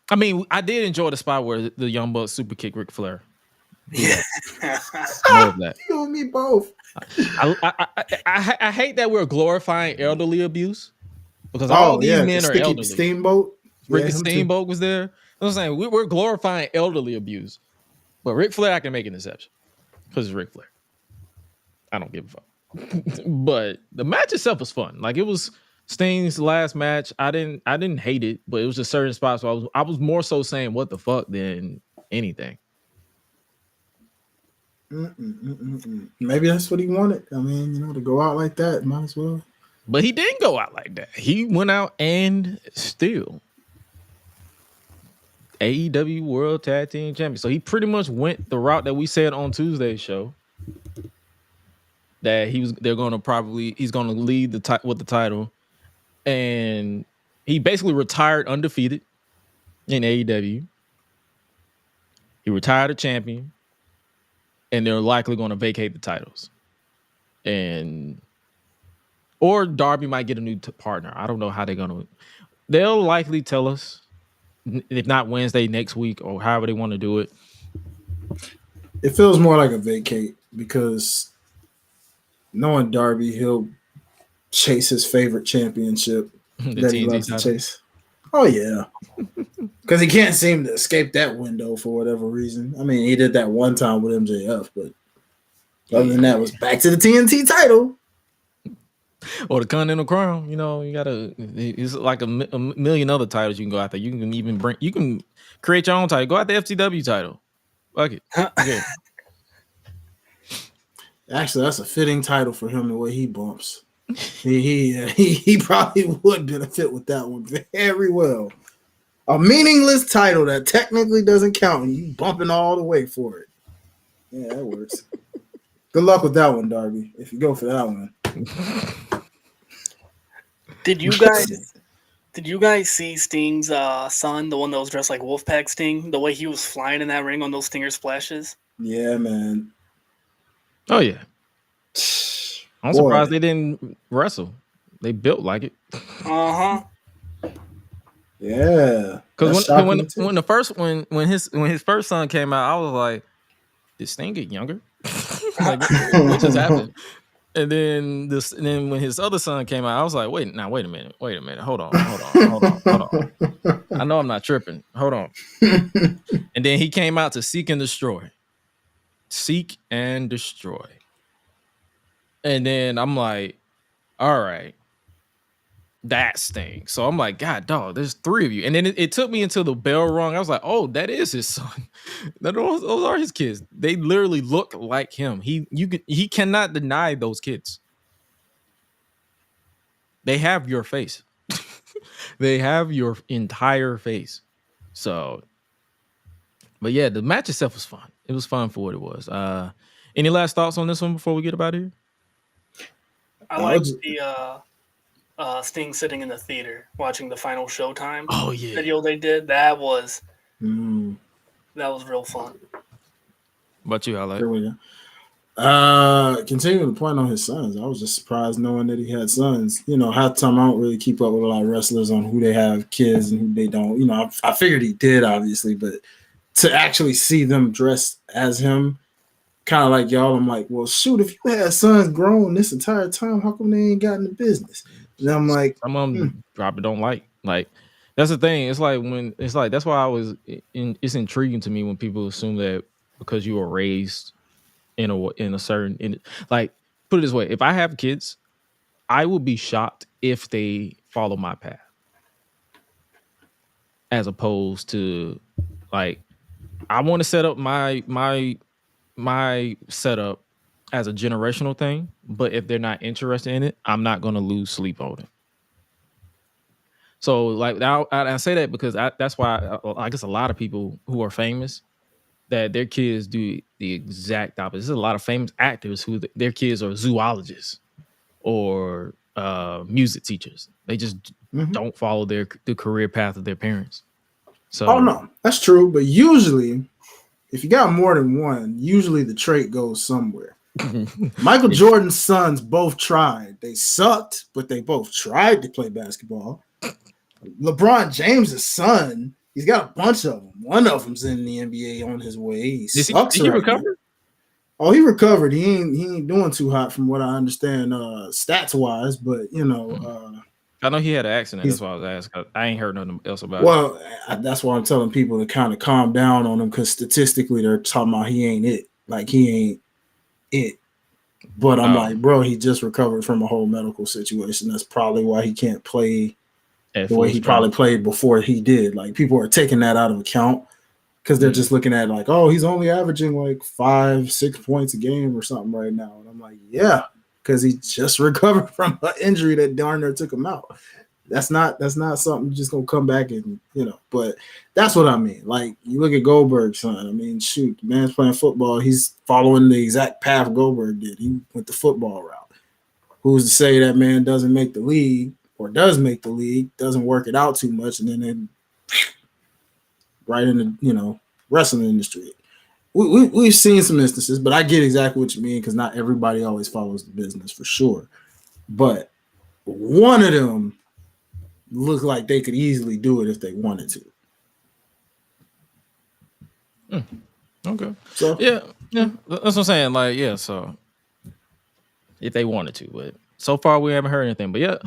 I mean, I did enjoy the spot where the Young Bucks super kick Ric Flair. Yeah. More of that. You and me both. I hate that we're glorifying elderly abuse because all these men are elderly. Steamboat. Rick Steamboat was there. I'm saying we're glorifying elderly abuse, but Ric Flair I can make an exception because it's Ric Flair. I don't give a fuck. But the match itself was fun. Like, it was Sting's last match. I didn't hate it, but it was just certain spots where I was more so saying what the fuck than anything. Maybe that's what he wanted. I mean, to go out like that, might as well. But he didn't go out like that. He went out and still AEW World Tag Team Champion. So he pretty much went the route that we said on Tuesday's show. That he's going to lead with the title, and he basically retired undefeated in AEW. He retired a champion, and they're likely going to vacate the titles, or Darby might get a new partner. I don't know how they're going to. They'll likely tell us, if not Wednesday, next week, or however they want to do it. It feels more like a vacate because knowing Darby, he'll chase his favorite championship that he loves to chase. Oh, yeah. Because he can't seem to escape that window for whatever reason. I mean, he did that one time with MJF, but other than that, it was back to the TNT title. Or the Continental Crown. It's like a million other titles you can go after. You can create your own title. Go after the FTW title. Fuck it. Yeah. Actually, that's a fitting title for him the way he bumps. He probably would benefit with that one very well. A meaningless title that technically doesn't count, and you bumping all the way for it. Yeah, that works. Good luck with that one, Darby. If you go for that one. Did you guys see Sting's son, the one that was dressed like Wolfpack Sting, the way he was flying in that ring on those Stinger splashes? Yeah, man. Oh, yeah. I'm surprised they didn't wrestle. They built like it. Uh-huh. Yeah. Because when his first son came out, I was like, did Sting get younger? Like, what just happened? And then when his other son came out, I was like, wait a minute. Hold on. I know I'm not tripping. Hold on. And then he came out to Seek and Destroy. And then I'm like, all right, that Sting. So I'm like, God, dog, there's three of you. And then it took me until the bell rung. I was like, oh, that is his son. Those are his kids. They literally look like him. He cannot deny those kids. They have your face. They have your entire face. So, but yeah, the match itself was fun. It was fun for what it was. Any last thoughts on this one before we get about here? I liked the Sting sitting in the theater watching the final Showtime video they did. That was real fun. What you highlight? Continuing the point on his sons, I was just surprised knowing that he had sons. Half the time I don't really keep up with a lot of wrestlers on who they have kids and who they don't. I figured he did, obviously, but to actually see them dressed as him, kind of like y'all, I'm like, well, shoot, if you had sons grown this entire time, how come they ain't got in the business? And I'm like, some of them probably don't like that's the thing. It's like that's why it's intriguing to me when people assume that because you were raised in a certain, like, put it this way, if I have kids, I would be shocked if they follow my path, as opposed to like I want to set up my setup as a generational thing. But if they're not interested in it, I'm not going to lose sleep on it. So like I say that because that's why I guess a lot of people who are famous, that their kids do the exact opposite. There's a lot of famous actors who their kids are zoologists or music teachers. They just don't follow the career path of their parents. So oh no, that's true. But usually, if you got more than one, usually the trait goes somewhere. Michael Jordan's sons both tried. They sucked, but they both tried to play basketball. LeBron James's son, he's got a bunch of them. One of them's in the NBA on his way. He sucks. Did he recover? Oh, he recovered. He ain't doing too hot from what I understand, stats wise. But you know, I know he had an accident. That's why I was asking. I ain't heard nothing else about it. Well, that's why I'm telling people to kind of calm down on him, because statistically they're talking about he ain't it. Like he ain't it. But I'm like, bro, he just recovered from a whole medical situation. That's probably why he can't play the way he probably played before he did. Like people are taking that out of account because they're just looking at like, oh, he's only averaging like 5-6 points a game or something right now. And I'm like, yeah, because he just recovered from an injury that darn near took him out. That's not something just gonna come back and, you know, but that's what I mean. Like you look at Goldberg's son. I mean, shoot, the man's playing football. He's following the exact path Goldberg did. He went the football route. Who's to say that man doesn't make the league or does make the league, doesn't work it out too much, and then right in the, you know, wrestling industry. We've seen some instances, but I get exactly what you mean, because not everybody always follows the business for sure. But one of them look like they could easily do it if they wanted to. Okay. So yeah, that's what I'm saying. Like, yeah, so if they wanted to, but so far we haven't heard anything. But yeah,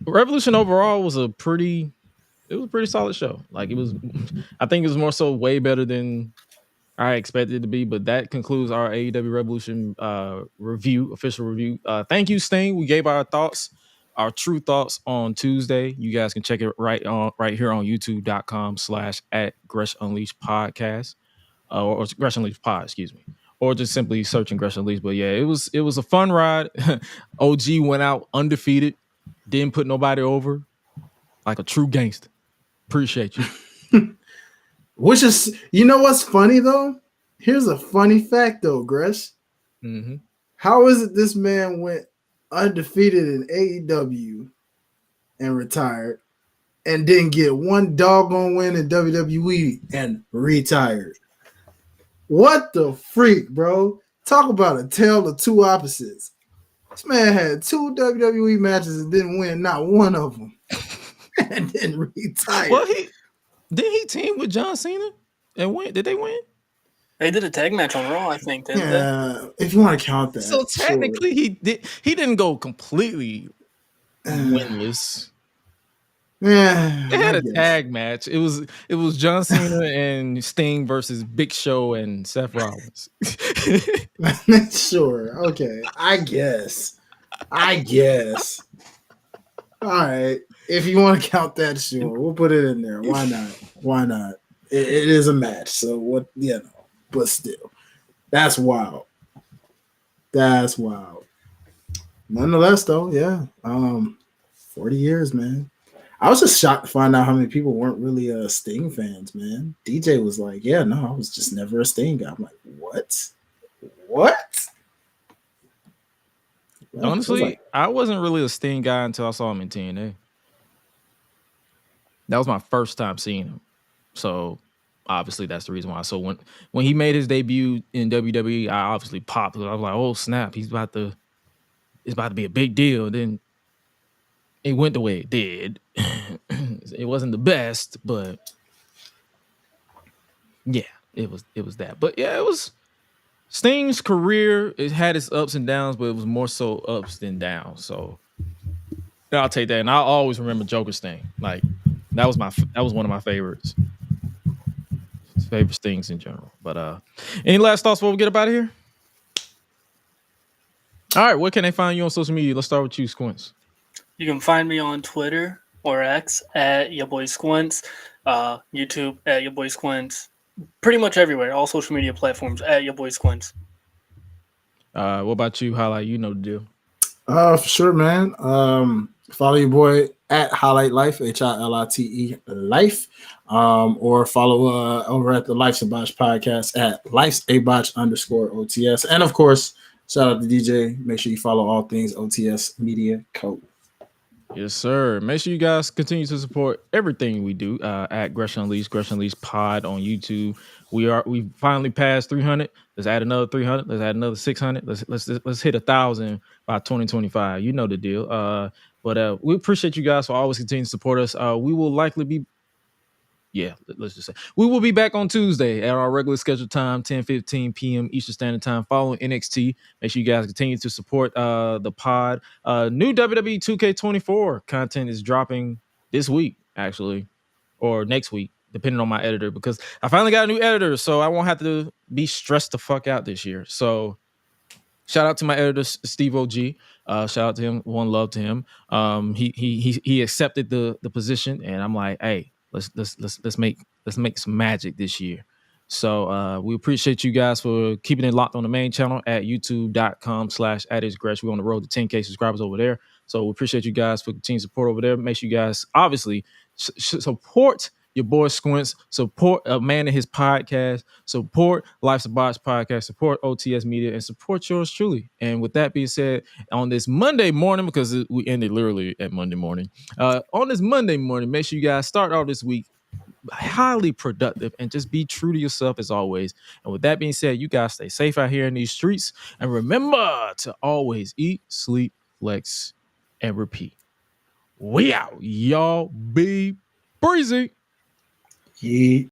Revolution overall was a pretty solid show. Like it was, I think it was more so way better than I expected it to be. But that concludes our AEW Revolution official review. Thank you, Sting. We gave our thoughts, our true thoughts on Tuesday. You guys can check it right here on youtube.com/@GRESH Unleashed podcast or GRESH Unleashed pod, excuse me. Or just simply searching GRESH Unleashed. But yeah, it was a fun ride. OG went out undefeated, didn't put nobody over, like a true gangster. Appreciate you. Which is, you know what's funny though? Here's a funny fact though, Gresh. Mm-hmm. How is it this man went undefeated in AEW and retired, and didn't get one doggone win in WWE and retired? What the freak, bro? Talk about a tale of two opposites. This man had 2 WWE matches and didn't win not one of them. And then retired. Well, didn't he team with John Cena and win? Did they win? They did a tag match on Raw, I think, didn't they? If you want to count that. So technically he didn't go completely winless. Yeah, They had a tag match. It was John Cena and Sting versus Big Show and Seth Rollins. Sure. Okay. I guess. All right. If you want to count that, sure. We'll put it in there. Why not? It is a match. So what, you know, but still. That's wild. Nonetheless, though, yeah. 40 years, man. I was just shocked to find out how many people weren't really Sting fans, man. DJ was like, yeah, no, I was just never a Sting guy. I'm like, what? Honestly, I wasn't really a Sting guy until I saw him in TNA. That was my first time seeing him. So obviously that's the reason why. So when he made his debut in WWE, I obviously popped. I was like, oh snap, it's about to be a big deal. Then it went the way it did. It wasn't the best, but yeah, it was that. But yeah, it was Sting's career. It had its ups and downs, but it was more so ups than downs. So yeah, I'll take that, and I'll always remember Joker Sting. Like that was one of my favorites. Favorite Stings in general. But any last thoughts before we get up out of here? All right, where can they find you on social media? Let's start with you, Squintz. You can find me on Twitter or X at your boy Squintz, YouTube at your boy Squintz, pretty much everywhere, all social media platforms at your boy Squintz. What about you, Hi-Lite? You know the deal. For sure, man. Follow your boy at Hi-Lite Life, HILITE Life. Or follow over at the Life's a Botch podcast at life's_OTS. And of course, shout out to DJ. Make sure you follow all things OTS Media Co. Yes, sir. Make sure you guys continue to support everything we do at GRESH Unleashed Pod on YouTube. We finally passed 300. Let's add another 300. Let's add another 600. Let's hit 1,000 by 2025. You know the deal. But we appreciate you guys for always continuing to support us. We will likely be. Yeah, let's just say we will be back on Tuesday at our regular scheduled time, 10:15 p.m. Eastern Standard Time, following NXT. Make sure you guys continue to support the pod. New WWE 2K24 content is dropping this week, actually, or next week, depending on my editor, because I finally got a new editor, so I won't have to be stressed the fuck out this year. So shout out to my editor, Steve OG. Shout out to him. One love to him. He accepted the position, and I'm like, hey, let's make some magic this year. So we appreciate you guys for keeping it locked on the main channel at youtube.com/@GRESH. We're on the road to 10K subscribers over there. So we appreciate you guys for continued support over there. Make sure you guys obviously support your boy Squintz, support a man in his podcast, support Life's a Botch podcast, support OTS Media, and support yours truly. And with that being said, on this Monday morning, because we ended literally at Monday morning, on this Monday morning, make sure you guys start off this week highly productive and just be true to yourself as always. And with that being said, you guys stay safe out here in these streets, and remember to always eat, sleep, flex, and repeat. We out. Y'all be breezy. Yeah.